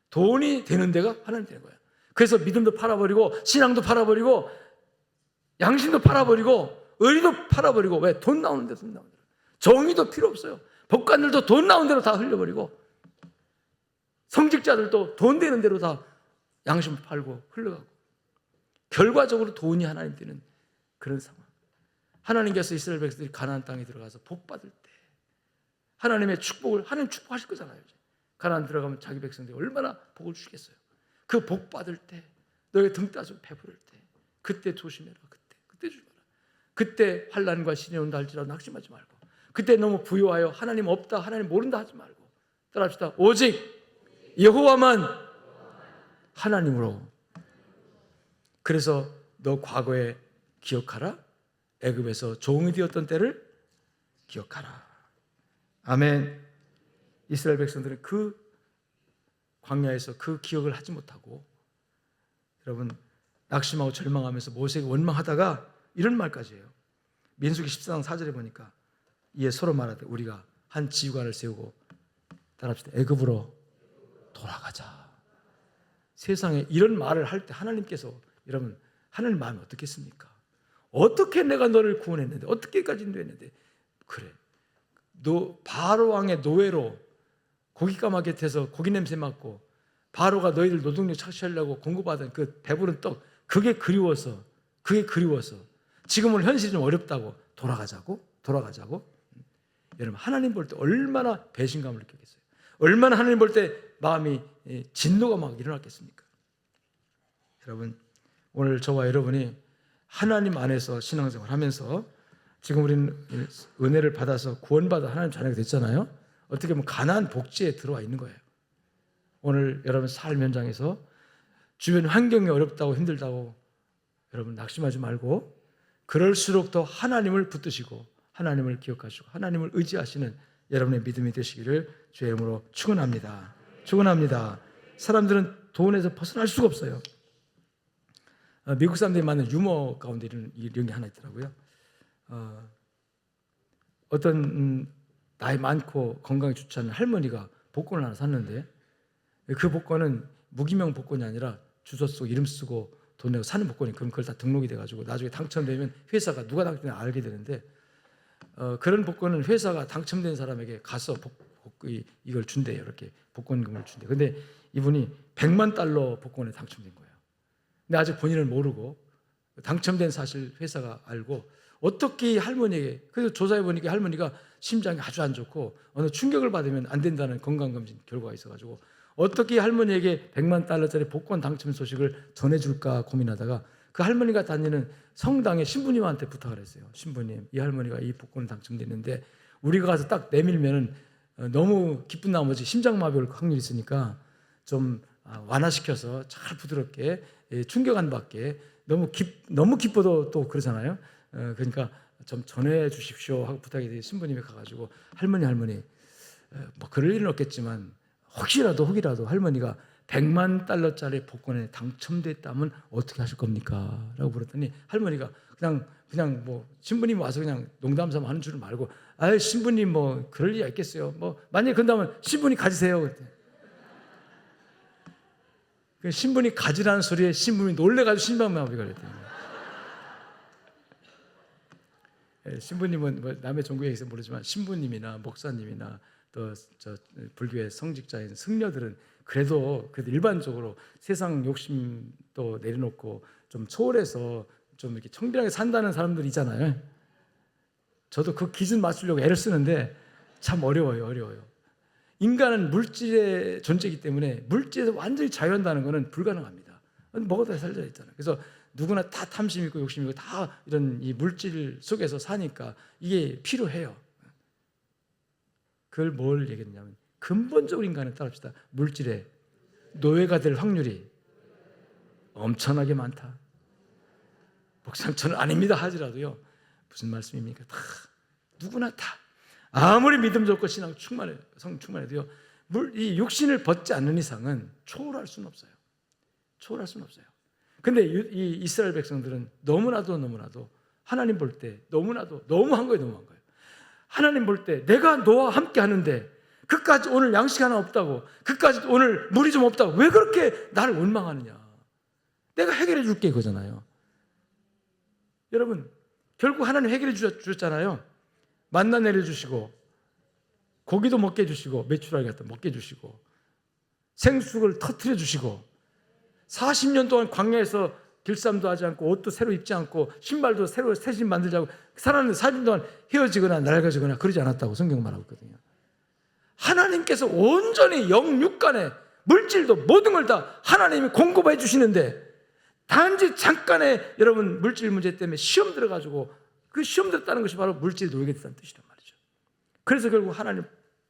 돈이 되는 데가 하나님 되는 거예요. 그래서 믿음도 팔아버리고 신앙도 팔아버리고 양심도 팔아버리고 의리도 팔아버리고. 왜? 돈 나오는 데, 돈 나오는 데. 정의도 필요 없어요. 법관들도 돈 나오는 대로 다 흘려버리고 성직자들도 돈 되는 대로 다 양심 팔고 흘러가고 결과적으로 돈이 하나님 되는 그런 상황. 하나님께서 이스라엘 백성들이 가나안 땅에 들어가서 복 받을 때 하나님의 축복을, 하나님 축복하실 거잖아요. 가나안 들어가면 자기 백성들이 얼마나 복을 주겠어요. 그 복 받을 때 너의 등 따서 배부를 때 그때 조심해라. 그때 조심해라. 그때 환난과 신이 온다 할지라도 낙심하지 말고, 그때 너무 부유하여 하나님 없다, 하나님 모른다 하지 말고 따라합시다. 오직 여호와만 하나님으로. 그래서 너 과거에 기억하라. 애굽에서 종이 되었던 때를 기억하라. 아멘. 이스라엘 백성들은 그 광야에서 그 기억을 하지 못하고 여러분 낙심하고 절망하면서 모세에게 원망하다가 이런 말까지 해요. 민수기 14장 4절에 보니까 이에 서로 말하되 우리가 한 지휘관을 세우고 따라합시다. 애굽으로 돌아가자. 세상에 이런 말을 할 때 하나님께서 여러분 하나님 마음이 어떻겠습니까? 어떻게 내가 너를 구원했는데, 어떻게까지 인도했는데, 그래 너 바로 왕의 노예로 고기 까마귀 곁에서 고기 냄새 맡고 바로가 너희들 노동력 착취하려고 공급받은 그 배부른 떡, 그게 그리워서 지금은 현실이 좀 어렵다고 돌아가자고. 여러분 하나님 볼 때 얼마나 배신감을 느끼겠어요? 얼마나 하나님 볼 때 마음이 진노가 막 일어났겠습니까? 여러분 오늘 저와 여러분이 하나님 안에서 신앙생활 하면서 지금 우리는 은혜를 받아서 구원받아 하나님 자녀가 됐잖아요. 어떻게 보면 가나안 복지에 들어와 있는 거예요. 오늘 여러분 삶 현장에서 주변 환경이 어렵다고 힘들다고 여러분 낙심하지 말고 그럴수록 더 하나님을 붙드시고 하나님을 기억하시고 하나님을 의지하시는 여러분의 믿음이 되시기를 주의 이름으로 축원합니다. 사람들은 돈에서 벗어날 수가 없어요. 미국 사람들이 많은 유머 가운데 이런 게 하나 있더라고요. 어떤 나이 많고 건강에 좋지 않은 할머니가 복권을 하나 샀는데 그 복권은 무기명 복권이 아니라 주소 쓰고 이름 쓰고 돈 내고 사는 복권이, 그럼 그걸 다 등록이 돼가지고 나중에 당첨되면 회사가 누가 당첨되는지 알게 되는데 그런 복권은 회사가 당첨된 사람에게 가서 이걸 준대요. 이렇게 복권금을 준대요. 근데 이분이 $100만 복권에 당첨된 거예요. 근데 아직 본인은 모르고 당첨된 사실 회사가 알고 어떻게 할머니에게, 그래서 조사해 보니까 할머니가 심장이 아주 안 좋고 어느 충격을 받으면 안 된다는 건강검진 결과가 있어가지고 어떻게 할머니에게 $100만 복권 당첨 소식을 전해줄까 고민하다가 그 할머니가 다니는 성당의 신부님한테 부탁을 했어요. 신부님, 이 할머니가 이 복권을 당첨됐는데 우리가 가서 딱 내밀면은 너무 기쁜 나머지 심장마비 올 확률이 있으니까 좀 완화시켜서 잘 부드럽게 충격 안 받게, 너무 기뻐도 또 그러잖아요. 그러니까 좀 전해 주십시오 하고 부탁이 돼서 신부님이 가가지고 할머니 뭐 그럴 일은 없겠지만 혹이라도 할머니가 $100만 복권에 당첨됐다면 어떻게 하실 겁니까? 라고 물었더니 할머니가 그냥 뭐 신부님 와서 그냥 농담삼아 하는 줄을 말고 신부님 뭐 그럴 리가 있겠어요. 뭐 만약에 그런다면 신부님 가지세요. 그랬더니 그 신부님 가지라는 소리에 신부님이 놀래가지고 심장마비가 걸렸대요. 신부님은 뭐 남의 종교에 있어 모르지만 신부님이나 목사님이나 또 저 불교의 성직자인 승려들은 그래도 일반적으로 세상 욕심도 내려놓고 좀 초월해서 좀 이렇게 청결하게 산다는 사람들 있잖아요. 저도 그 기준 맞추려고 애를 쓰는데 참 어려워요. 인간은 물질의 존재이기 때문에 물질에서 완전히 자유한다는 것은 불가능합니다. 먹어도 살자 했잖아요. 그래서 누구나 다 탐심 있고 욕심 있고 다 이런 이 물질 속에서 사니까 이게 필요해요. 그걸 뭘 얘기했냐면 근본적으로 인간을 따릅시다. 물질에 노예가 될 확률이 엄청나게 많다. 목사님 저는 아닙니다 하지라도요. 무슨 말씀입니까? 다 누구나 다 아무리 믿음 좋고 신앙 성 충만해도요. 이 육신을 벗지 않는 이상은 초월할 수는 없어요. 근데 이 이스라엘 백성들은 너무나도 하나님 볼 때 너무나도 너무한 거예요. 하나님 볼 때 내가 너와 함께 하는데 그까지 오늘 양식 하나 없다고, 그까지 오늘 물이 좀 없다고 왜 그렇게 나를 원망하느냐. 내가 해결해 줄게 그거잖아요. 여러분 결국 하나님 해결해 주셨잖아요. 만나 내려주시고 고기도 먹게 해주시고 메추라기 갖다 먹게 해주시고 생수를 터뜨려 주시고 40년 동안 광야에서 길쌈도 하지 않고 옷도 새로 입지 않고 신발도 새로 새신 만들자고 살았는데 40년 동안 헤어지거나 낡아지거나 그러지 않았다고 성경 말하고 있거든요. 하나님께서 온전히 영육간에 물질도 모든 걸 다 하나님이 공급해 주시는데 단지 잠깐의 여러분 물질 문제 때문에 시험 들어가지고 그 시험 들었다는 것이 바로 물질에 놓이게 됐다는 뜻이란 말이죠. 그래서 결국 하나님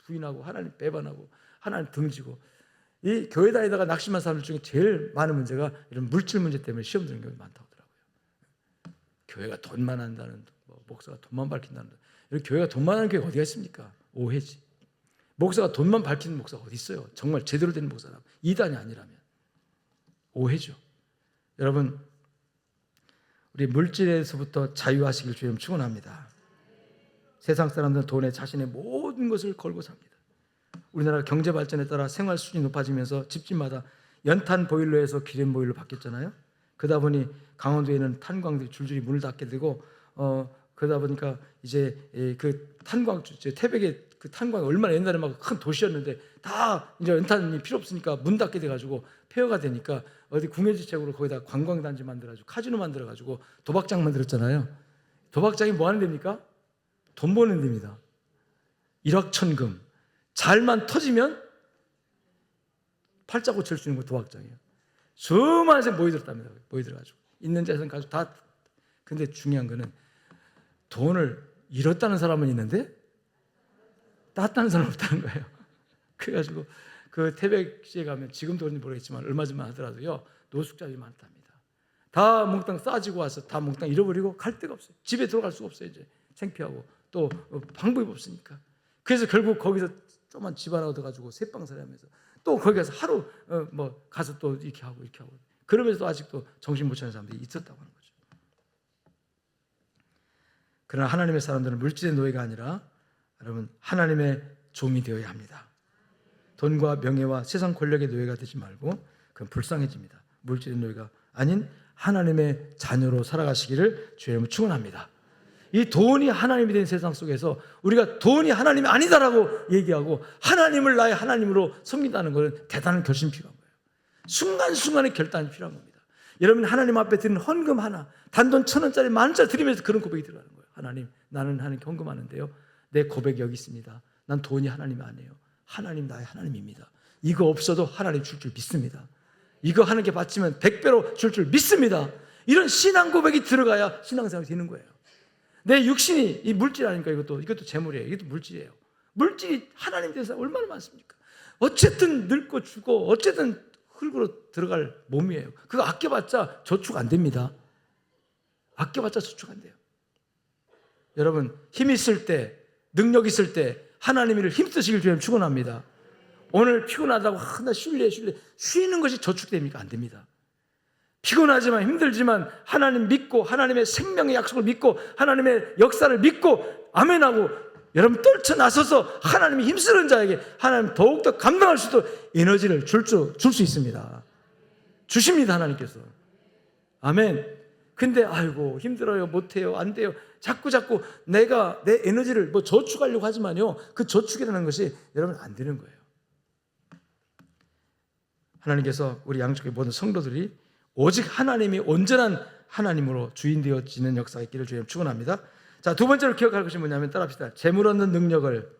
부인하고 하나님 배반하고 하나님 등지고 이 교회 다니다가 낙심한 사람들 중에 제일 많은 문제가 이런 물질 문제 때문에 시험 드는 경우가 많다고 하더라고요. 교회가 돈만 한다는, 목사가 돈만 밝힌다는, 이런 교회가 돈만 하는 교회가 어디가 있습니까? 오해지. 목사가 돈만 밝히는 목사가 어디 있어요? 정말 제대로 된 목사라면, 이단이 아니라면. 오해죠. 여러분, 우리 물질에서부터 자유하시길 주님 축원합니다. 세상 사람들은 돈에 자신의 모든 것을 걸고 삽니다. 우리나라 경제 발전에 따라 생활 수준이 높아지면서 집집마다 연탄 보일러에서 기름 보일러 바뀌었잖아요. 그러다 보니 강원도에는 탄광들이 줄줄이 문을 닫게 되고 그러다 보니까 이제 그 탄광 태백의 그 탄광이 얼마나 옛날에 막 큰 도시였는데 다 이제 연탄이 필요 없으니까 문 닫게 돼가지고 폐허가 되니까 어디 궁예지책으로 거기다 관광단지 만들어가지고 카지노 만들어가지고 도박장 만들었잖아요. 도박장이 뭐 하는 데입니까? 돈 버는 데입니다. 일확천금. 잘만 터지면 팔자고 칠 수 있는 거 도박장이에요. 수많은 새 모여들었답니다. 모여들어가지고 있는 재산 가지고 다. 근데 중요한 거는 돈을 잃었다는 사람은 있는데 땄다는 사람은 없다는 거예요. 그래가지고 그 태백시에 가면 지금도 그런지 모르겠지만 얼마 전만 하더라도요 노숙자들이 많답니다. 다 몽땅 싸지고 와서 다 몽땅 잃어버리고 갈 데가 없어요. 집에 들어갈 수가 없어요. 이제 창피하고 또 방법이 없으니까. 그래서 결국 거기서 조그만 집 하나 얻어가지고 새빵살이 하면서 또 거기 가서 하루 가서 또 이렇게 하고 그러면서도 아직도 정신 못 차리는 사람들이 있었다고 하는 거죠. 그러나 하나님의 사람들은 물질의 노예가 아니라 여러분 하나님의 종이 되어야 합니다. 돈과 명예와 세상 권력의 노예가 되지 말고 그건 불쌍해집니다. 물질의 노예가 아닌 하나님의 자녀로 살아가시기를 주의 축원합니다. 이 돈이 하나님이 된 세상 속에서 우리가 돈이 하나님이 아니다라고 얘기하고 하나님을 나의 하나님으로 섬긴다는 것은 대단한 결심이 필요한 거예요. 순간순간의 결단이 필요한 겁니다. 여러분 하나님 앞에 드리는 헌금 하나, 단돈 1,000원짜리 10,000원짜리 드리면서 그런 고백이 들어가는 거예요. 하나님, 나는 하나님께 헌금하는데요. 내 고백이 여기 있습니다. 난 돈이 하나님이 아니에요. 하나님 나의 하나님입니다. 이거 없어도 하나님 줄 줄 믿습니다. 이거 하나님께 바치면 100배로 줄 줄 믿습니다. 이런 신앙 고백이 들어가야 신앙생활이 되는 거예요. 내 육신이 이 물질 아닙니까? 이것도 재물이에요. 이것도 물질이에요. 물질이 하나님 대해서 얼마나 많습니까? 어쨌든 늙고 죽고 어쨌든 흙으로 들어갈 몸이에요. 그거 아껴봤자 저축 안 됩니다. 아껴봤자 저축 안 돼요. 여러분 힘 있을 때 능력 있을 때 하나님을 힘쓰시길 주님 축원합니다. 오늘 피곤하다고 나 쉴래 쉬는 것이 저축됩니까? 안 됩니다. 피곤하지만 힘들지만 하나님 믿고 하나님의 생명의 약속을 믿고 하나님의 역사를 믿고 아멘하고 여러분 떨쳐나서서 하나님이 힘쓰는 자에게 하나님 더욱더 감당할 수 있도록 에너지를 줄 수 있습니다. 주십니다. 하나님께서. 아멘. 근데 아이고 힘들어요, 못해요, 안 돼요. 자꾸 내가 내 에너지를 뭐 저축하려고 하지만요, 그 저축이라는 것이 여러분 안 되는 거예요. 하나님께서 우리 양쪽의 모든 성도들이 오직 하나님이 온전한 하나님으로 주인 되어지는 역사가 있기를 주님 축원합니다. 자, 두 번째로 기억할 것이 뭐냐면 따라합시다. 재물 얻는 능력을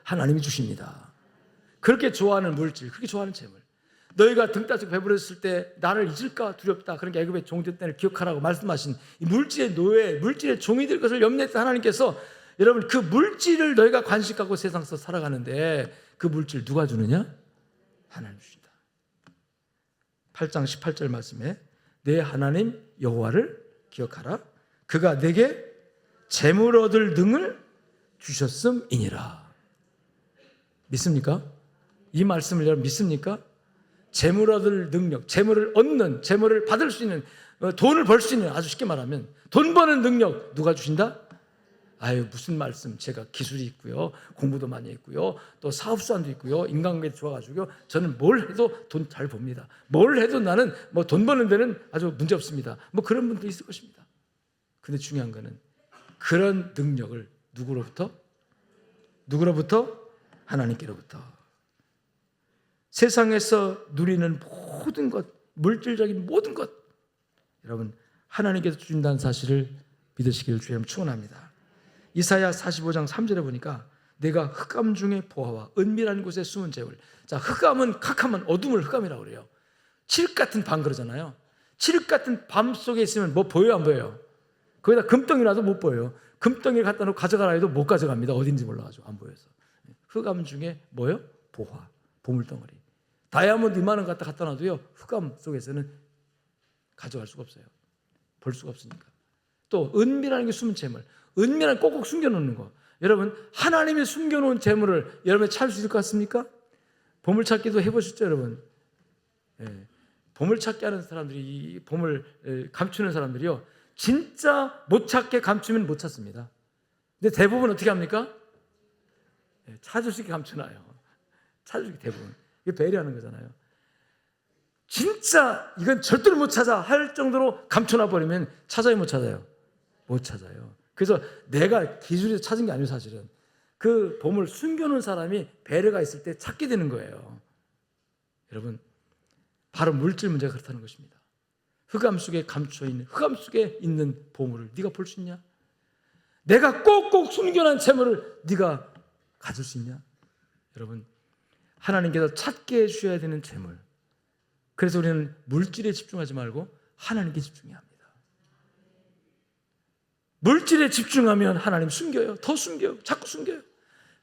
하나님이 주십니다. 그렇게 좋아하는 물질, 그렇게 좋아하는 재물. 너희가 등 따지고 배부렸을 때 나를 잊을까 두렵다. 그러니까 애굽의 종된 때를 기억하라고 말씀하신 이 물질의 노예, 물질의 종이 될 것을 염려했던 하나님께서 여러분 그 물질을 너희가 관심 갖고 세상에서 살아가는데 그 물질 누가 주느냐? 하나님 주신다. 8장 18절 말씀에 내 하나님 여호와를 기억하라. 그가 내게 재물 얻을 등을 주셨음이니라. 믿습니까? 이 말씀을 여러분 믿습니까? 재물 얻을 능력, 재물을 얻는, 재물을 받을 수 있는, 돈을 벌 수 있는, 아주 쉽게 말하면 돈 버는 능력 누가 주신다? 아유 무슨 말씀, 제가 기술이 있고요, 공부도 많이 했고요, 또 사업수완도 있고요, 인간관계도 좋아가지고요, 저는 뭘 해도 돈 잘 법니다. 뭘 해도 나는 뭐 돈 버는 데는 아주 문제 없습니다. 뭐 그런 분도 있을 것입니다. 근데 중요한 거는 그런 능력을 누구로부터? 하나님께로부터. 세상에서 누리는 모든 것, 물질적인 모든 것, 여러분 하나님께서 주신다는 사실을 믿으시기를 주님 축원합니다. 이사야 45장 3절에 보니까 내가 흑암 중에 보아와 은밀한 곳에 숨은 재물. 자, 흑암은 각하면 어둠을 흑암이라고 그래요. 칠흑 같은 밤 그러잖아요. 칠흑 같은 밤 속에 있으면 뭐 보여요, 안 보여요? 거기다 금덩이라도 못 보여요. 금덩이를 갖다 놓고 가져가라 해도 못 가져갑니다. 어딘지 몰라가지고 안 보여서. 흑암 중에 뭐요? 보화, 보물덩어리. 다이아몬드 이만한 거 갖다 놔도요, 흑암 속에서는 가져갈 수가 없어요. 볼 수가 없으니까. 또 은밀한 게 숨은 재물, 은밀한 꼭꼭 숨겨놓는 거. 여러분 하나님이 숨겨놓은 재물을 여러분이 찾을 수 있을 것 같습니까? 보물찾기도 해보셨죠, 여러분? 예. 보물찾기 하는 사람들이, 이 보물 감추는 사람들이요, 진짜 못 찾게 감추면 못 찾습니다. 근데 대부분 어떻게 합니까? 예, 찾을 수 있게 감추나요. 찾을 수 있게 대부분. 이게 배려하는 거잖아요. 진짜 이건 절대로 못 찾아 할 정도로 감춰놔 버리면 찾아요, 못 찾아요? 못 찾아요. 그래서 내가 기술에서 찾은 게 아니에요. 사실은 그 보물 숨겨놓은 사람이 배려가 있을 때 찾게 되는 거예요. 여러분 바로 물질 문제가 그렇다는 것입니다. 흑암 속에 감춰있는, 흑암 속에 있는 보물을 네가 볼 수 있냐? 내가 꼭꼭 숨겨놓은 재물을 네가 가질 수 있냐? 여러분 하나님께서 찾게 해주셔야 되는 재물. 그래서 우리는 물질에 집중하지 말고 하나님께 집중해야 합니다. 물질에 집중하면 하나님 숨겨요. 더 숨겨요. 자꾸 숨겨요.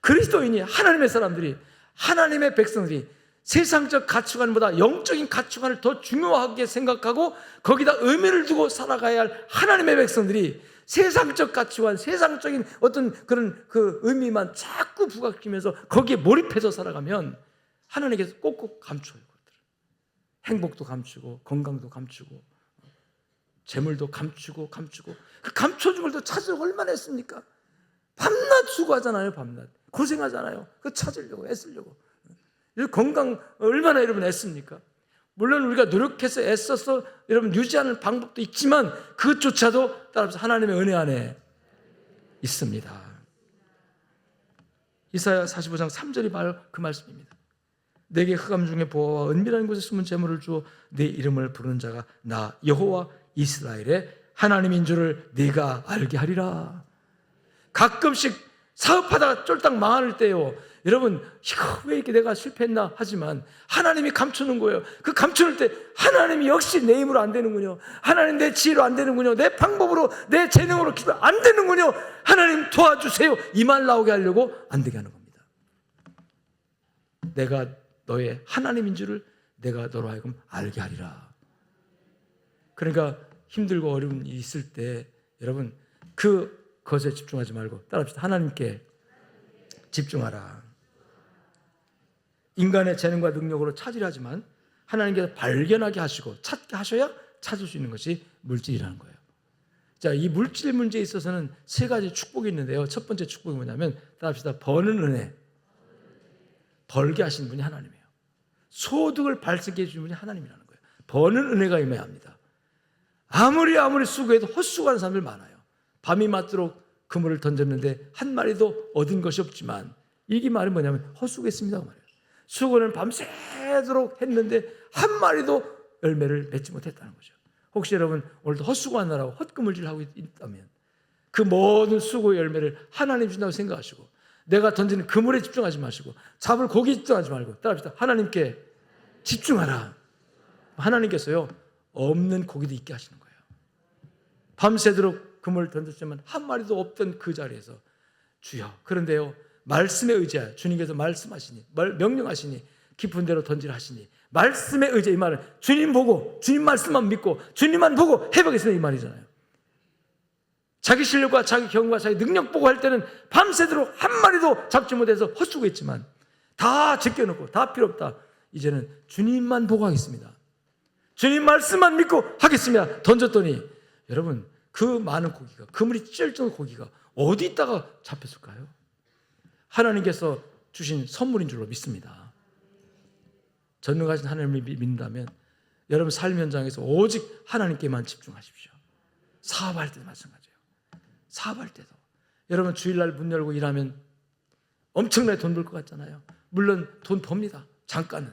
그리스도인이, 하나님의 사람들이, 하나님의 백성들이 세상적 가치관보다 영적인 가치관을 더 중요하게 생각하고 거기다 의미를 두고 살아가야 할 하나님의 백성들이 세상적 가치관, 세상적인 어떤 그런 그 의미만 자꾸 부각시키면서 거기에 몰입해서 살아가면 하나님께서 꼭꼭 감춰요. 행복도 감추고 건강도 감추고 재물도 감추고 그 감춰준 걸 또 찾으려고 얼마나 했습니까? 밤낮 수고하잖아요. 밤낮 고생하잖아요. 그 찾으려고 애쓰려고. 건강 얼마나 여러분 애씁니까? 물론 우리가 노력해서 애써서 여러분 유지하는 방법도 있지만 그것조차도 따라서 하나님의 은혜 안에 있습니다. 이사야 45장 3절이 바로 그 말씀입니다. 내게 흑암 중에 보화와 은밀한 곳에 숨은 재물을 주어 내 이름을 부르는 자가 나 여호와 이스라엘의 하나님인 줄을 네가 알게 하리라. 가끔씩 사업하다가 쫄딱 망할 때요, 여러분 이거 왜 이렇게 내가 실패했나 하지만 하나님이 감추는 거예요. 그 감추는 때 하나님이 역시 내 힘으로 안 되는군요. 하나님 내 지혜로 안 되는군요. 내 방법으로 내 재능으로 기도 안 되는군요. 하나님 도와주세요. 이 말 나오게 하려고 안 되게 하는 겁니다. 내가 너의 하나님인 줄을 내가 너로 하여금 알게 하리라. 그러니까 힘들고 어려운 일이 있을 때 여러분 그것에 집중하지 말고 따라합시다. 하나님께 집중하라. 인간의 재능과 능력으로 찾으려 하지만 하나님께서 발견하게 하시고 찾게 하셔야 찾을 수 있는 것이 물질이라는 거예요. 자, 이 물질 문제에 있어서는 세 가지 축복이 있는데요. 첫 번째 축복이 뭐냐면 따라합시다. 버는 은혜. 벌게 하신 분이 하나님이에요. 소득을 발생해 주신 분이 하나님이라는 거예요. 버는 은혜가 임해야 합니다. 아무리 수고해도 헛수고하는 사람들 많아요. 밤이 맞도록 그물을 던졌는데 한 마리도 얻은 것이 없지만, 이게 말이 뭐냐면 헛수고했습니다 말이에요. 수고는 밤새도록 했는데 한 마리도 열매를 맺지 못했다는 거죠. 혹시 여러분 오늘도 헛수고하느라고 헛그물질을 하고 있다면 그 모든 수고의 열매를 하나님 준다고 생각하시고, 내가 던지는 그물에 집중하지 마시고 잡을 고기에 집중하지 말고 따라합시다. 하나님께 집중하라. 하나님께서요 없는 고기도 있게 하시는 거예요. 밤새도록 그물을 던졌지만 한 마리도 없던 그 자리에서 주여, 그런데요 말씀에 의지하여 주님께서 말씀하시니, 명령하시니 깊은 데로 던지라 하시니, 말씀에 의지해, 이 말은 주님 보고 주님 말씀만 믿고 주님만 보고 해보겠습니다 이 말이잖아요. 자기 실력과 자기 경험과 자기 능력 보고 할 때는 밤새도록 한 마리도 잡지 못해서 헛수고했지만 다 제껴놓고 다 필요 없다, 이제는 주님만 보고 하겠습니다, 주님 말씀만 믿고 하겠습니다 던졌더니 여러분 그 많은 고기가, 그물이 찢을 정도 고기가 어디 있다가 잡혔을까요? 하나님께서 주신 선물인 줄로 믿습니다. 전능하신 하나님을 믿는다면 여러분 삶 현장에서 오직 하나님께만 집중하십시오. 사업할 때도 마찬가지예요. 사업할 때도 여러분 주일날 문 열고 일하면 엄청나게 돈 벌 것 같잖아요. 물론 돈 법니다. 잠깐은.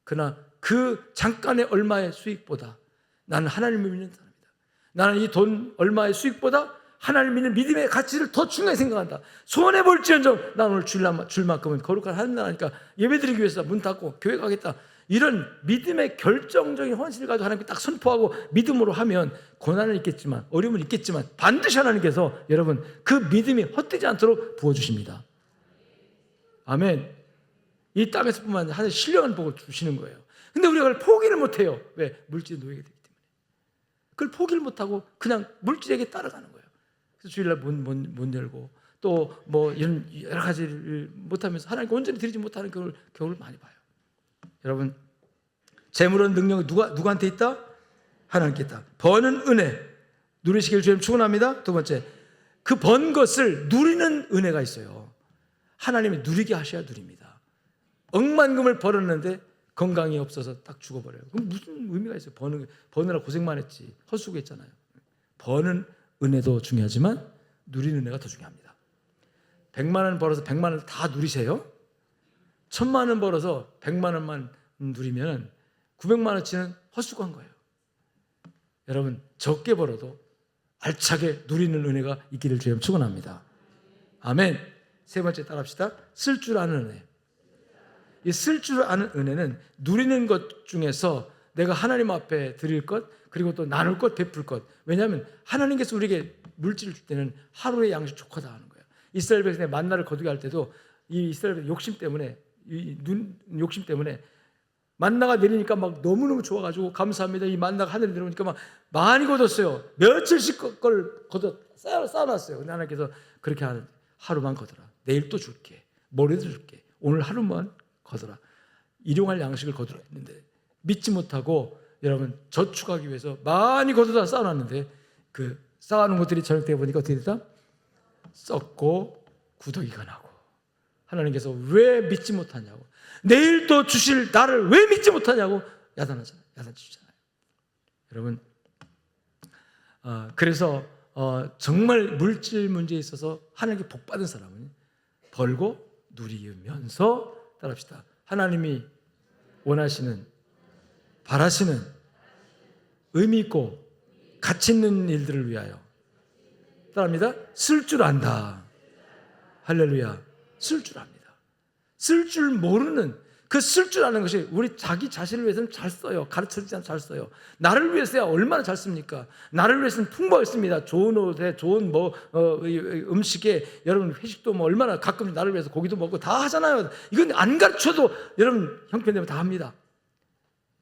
그러나 그 잠깐의 얼마의 수익보다 나는 하나님을 믿는 사람이다. 나는 이 돈 얼마의 수익보다 하나님 믿는 믿음의 가치를 더 중요하게 생각한다. 손해볼지언정 난 오늘 줄만큼은 거룩한 하나님 나라니까 예배드리기 위해서 문 닫고 교회 가겠다. 이런 믿음의 결정적인 헌신을 가지고 하나님께 딱 선포하고 믿음으로 하면 고난은 있겠지만 어려움은 있겠지만 반드시 하나님께서 여러분 그 믿음이 헛되지 않도록 부어주십니다. 아멘. 이 땅에서뿐만 아니라 신령한 복을 주시는 거예요. 근데 우리가 그걸 포기를 못해요. 왜? 물질에 놓이게 되기 때문에. 그걸 포기를 못하고 그냥 물질에게 따라가는 거예요. 그래서 주일날 문 열고 또 뭐 이런 여러 가지를 못하면서 하나님께 온전히 드리지 못하는 경우를 많이 봐요. 여러분 재물은 능력이 누구한테 있다? 하나님께 있다. 버는 은혜 누리시길 주님 축원합니다. 두 번째, 그 번 것을 누리는 은혜가 있어요. 하나님이 누리게 하셔야 누립니다. 억만금을 벌었는데 건강이 없어서 딱 죽어버려요. 그럼 무슨 의미가 있어요? 버느라 고생만 했지 헛수고했잖아요. 버는 은혜도 중요하지만 누리는 은혜가 더 중요합니다. 100만 원 벌어서 100만 원을 다 누리세요? 1000만 원 벌어서 100만 원만 누리면 900만 원치는 헛수고한 거예요. 여러분 적게 벌어도 알차게 누리는 은혜가 있기를 주님 축원합니다. 아멘. 세 번째 따라합시다. 쓸 줄 아는 은혜. 이 쓸 줄 아는 은혜는 누리는 것 중에서 내가 하나님 앞에 드릴 것, 그리고 또 나눌 것, 베풀 것. 왜냐하면 하나님께서 우리에게 물질을 줄 때는 하루의 양식 족하다 하는 거예요. 이스라엘 백성의 만나를 거두게 할 때도 이 이스라엘 백성 욕심 때문에, 욕심 때문에 만나가 내리니까 막 너무너무 좋아가지고 감사합니다. 이 만나가 하늘에 내려오니까 막 많이 거뒀어요. 며칠씩 걸 거둬 쌓아놨어요. 근데 하나님께서 그렇게 하는, 하루만 거둬라. 내일 또 줄게. 모레도 줄게. 오늘 하루만 거둬라. 일용할 양식을 거두라 했는데 믿지 못하고 여러분 저축하기 위해서 많이 거둬다 쌓아놨는데 그 쌓아놓은 것들이 저녁 때 보니까 어떻게 됐다? 썩고 구더기가 나고. 하나님께서 왜 믿지 못하냐고, 내일 또 주실 나를 왜 믿지 못하냐고 야단치잖아요. 여러분 그래서 정말 물질 문제에 있어서 하나님께 복받은 사람은 벌고 누리면서, 따라합시다, 하나님이 원하시는 바라시는 의미 있고 가치 있는 일들을 위하여, 따라합니다, 쓸 줄 안다. 할렐루야. 쓸 줄 압니다. 쓸 줄 모르는, 그 쓸 줄 아는 것이 우리 자기 자신을 위해서는 잘 써요. 가르쳐주지 않고 잘 써요. 나를 위해서야 얼마나 잘 씁니까? 나를 위해서는 풍부했습니다. 좋은 옷에 좋은 음식에, 여러분 회식도 뭐 얼마나 가끔 나를 위해서 고기도 먹고 다 하잖아요. 이건 안 가르쳐도 여러분 형편되면 다 합니다.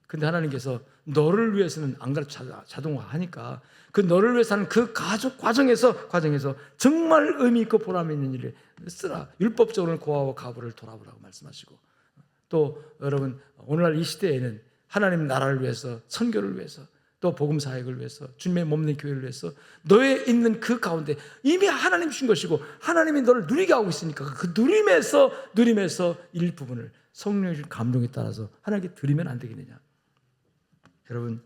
근데 하나님께서 너를 위해서는 안 가르쳐 자동화하니까 그 너를 위해서 하는 그 가족 과정에서 정말 의미 있고 보람 있는 일을 쓰라. 율법적으로는 고아와 가부를 돌아보라고 말씀하시고, 또 여러분 오늘날 이 시대에는 하나님 나라를 위해서, 선교를 위해서, 또 복음 사역을 위해서, 주님의 몸된 교회를 위해서 너의 있는 그 가운데 이미 하나님 주신 것이고 하나님이 너를 누리게 하고 있으니까 그 누림에서 일부분을 성령의 감동에 따라서 하나님께 드리면 안 되겠느냐. 여러분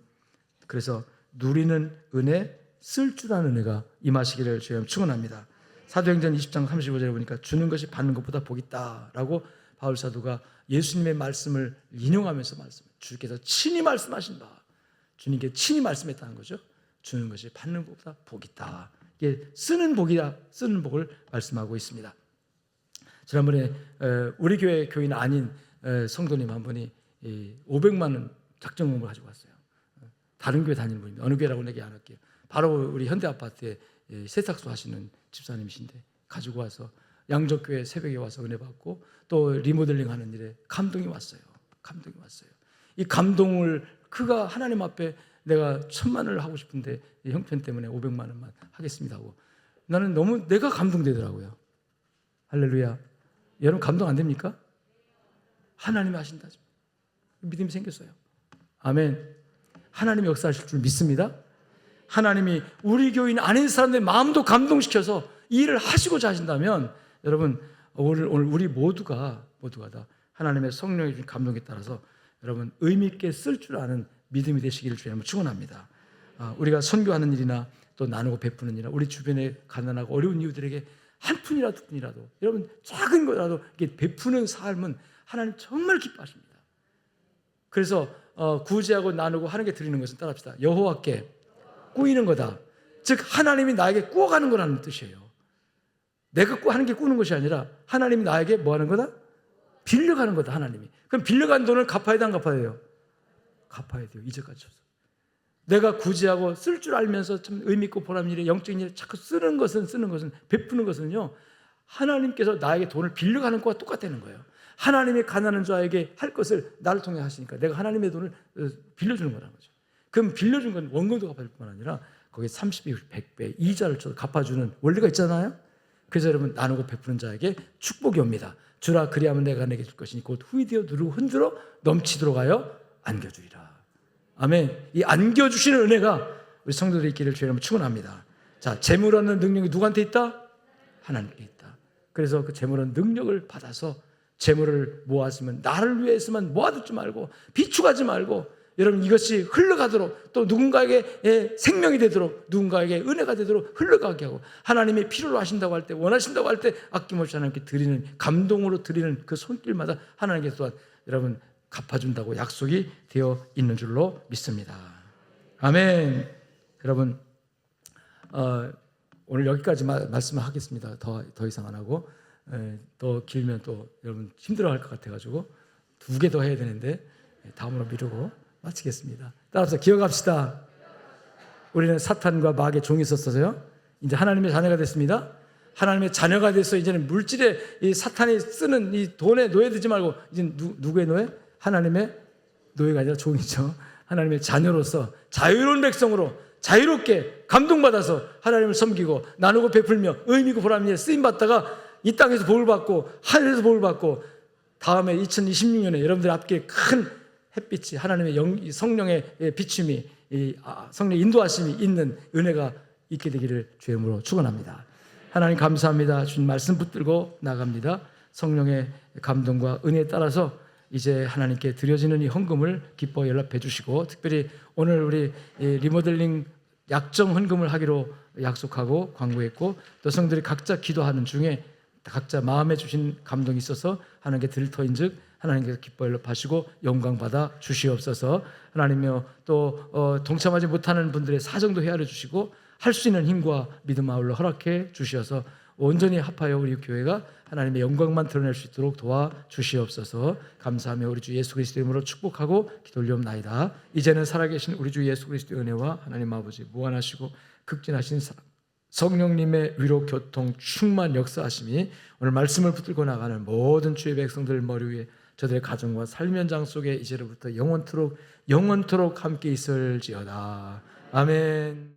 그래서 누리는 은혜, 쓸 줄 아는 은혜가 임하시기를 주여 축원합니다. 사도행전 20장 35절에 보니까 주는 것이 받는 것보다 복이 있다라고 바울 사도가 예수님의 말씀을 인용하면서 주께서 친히 말씀하신 바, 주님께 친히 말씀했다는 거죠. 주는 것이 받는 것보다 복이 있다. 이게 쓰는 복이다, 쓰는 복을 말씀하고 있습니다. 지난번에 우리 교회 교인 아닌 성도님 한 분이 500만 원 작정금을 가지고 왔어요. 다른 교회 다니는 분입니다. 어느 교회라고 얘기 안 할게요. 바로 우리 현대아파트에 세탁소 하시는 집사님이신데 가지고 와서 양적교회 새벽에 와서 은혜 받고 또 리모델링 하는 일에 감동이 왔어요. 이 감동을 그가 하나님 앞에 내가 1,000만을 하고 싶은데 형편 때문에 500만 원만 하겠습니다 하고 나는 너무 내가 감동되더라고요. 할렐루야. 여러분 감동 안 됩니까? 하나님이 하신다. 믿음이 생겼어요. 아멘. 하나님이 역사하실 줄 믿습니다. 하나님이 우리 교인 아닌 사람들의 마음도 감동시켜서 이 일을 하시고자 하신다면 여러분 오늘 우리 모두가 다 하나님의 성령의 주신 감동에 따라서 여러분 의미 있게 쓸 줄 아는 믿음이 되시기를 주님 축원합니다. 우리가 선교하는 일이나 또 나누고 베푸는 일이나 우리 주변에 가난하고 어려운 이웃들에게 한 푼이라도 두 푼이라도 여러분 작은 거라도 이렇게 베푸는 삶은 하나님 정말 기뻐하십니다. 그래서 구제하고 나누고 하는 게 드리는 것은 따라합시다. 여호와께 꾸이는 거다. 즉 하나님이 나에게 꾸어가는 거라는 뜻이에요. 내가 하는 게 꾸는 것이 아니라 하나님이 나에게 뭐 하는 거다? 빌려가는 거다. 하나님이. 그럼 빌려간 돈을 갚아야 돼, 안 갚아야 돼요? 갚아야 돼요. 이제까지 줬어. 내가 구제하고 쓸 줄 알면서 참 의미 있고 보람 일에 영적인 일에 자꾸 쓰는 것은 베푸는 것은요 하나님께서 나에게 돈을 빌려가는 것과 똑같다는 거예요. 하나님이 가난한 자에게 할 것을 나를 통해 하시니까 내가 하나님의 돈을 빌려주는 거라는 거죠. 그럼 빌려준 건 원금도 갚아줄 뿐만 아니라 거기에 30배, 100배 이자를 줘서 갚아주는 원리가 있잖아요. 그래서 여러분 나누고 베푸는 자에게 축복이 옵니다. 주라 그리하면 내가 내게 줄 것이니 곧 후이되어 누르고 흔들어 넘치도록 하여 안겨주리라. 아멘. 이 안겨주시는 은혜가 우리 성도들이 있기를 주님으로 축원합니다. 자, 재물 얻는 능력이 누구한테 있다? 하나님께 있다. 그래서 그 재물 얻는 능력을 받아서 재물을 모았으면 나를 위해서만 모아두지 말고 비축하지 말고 여러분 이것이 흘러가도록 또 누군가에게 생명이 되도록 누군가에게 은혜가 되도록 흘러가게 하고 하나님이 필요로 하신다고 할 때 원하신다고 할 때 아낌없이 하나님께 드리는 감동으로 드리는 그 손길마다 하나님께서 또한 여러분 갚아준다고 약속이 되어 있는 줄로 믿습니다. 아멘. 여러분 오늘 여기까지 말씀을 하겠습니다. 더 이상 안 하고 더 길면 또 여러분 힘들어할 것 같아가지고 2개 더 해야 되는데 다음으로 미루고 마치겠습니다. 따라서 기억합시다. 우리는 사탄과 마귀의 종이 있었어요. 이제 하나님의 자녀가 됐습니다. 하나님의 자녀가 돼서 이제는 물질에 이 사탄이 쓰는 이 돈에 노예되지 말고 이제 누구의 노예? 하나님의 노예가 아니라 종이죠. 하나님의 자녀로서 자유로운 백성으로 자유롭게 감동받아서 하나님을 섬기고 나누고 베풀며 의미고 보람에 쓰임받다가 이 땅에서 복을 받고 하늘에서 복을 받고 다음에 2026년에 여러분들 앞에 큰 햇빛이 하나님의 성령의 비춤이 성령의 인도하심이 있는 은혜가 있게 되기를 주의 이름으로 축원합니다. 하나님 감사합니다. 주님 말씀 붙들고 나갑니다. 성령의 감동과 은혜에 따라서 이제 하나님께 드려지는 이 헌금을 기뻐 연락해 주시고 특별히 오늘 우리 리모델링 약정 헌금을 하기로 약속하고 광고했고 또 성들이 각자 기도하는 중에 각자 마음에 주신 감동이 있어서 하나님께 드릴 터인즉 하나님께서 기뻐 연락하시고 영광 받아 주시옵소서. 하나님이여 또 동참하지 못하는 분들의 사정도 헤아려 주시고 할 수 있는 힘과 믿음 아울러 허락해 주시어서 온전히 합하여 우리 교회가 하나님의 영광만 드러낼 수 있도록 도와주시옵소서. 감사하며 우리 주 예수 그리스도 이름으로 축복하고 기도 올리옵나이다. 이제는 살아계신 우리 주 예수 그리스도의 은혜와 하나님 아버지 무한하시고 극진하신 성령님의 위로 교통 충만 역사하심이 오늘 말씀을 붙들고 나가는 모든 주의 백성들 머리 위에 저들의 가정과 삶 현장 속에 이제로부터 영원토록 함께 있을지어다. 아멘.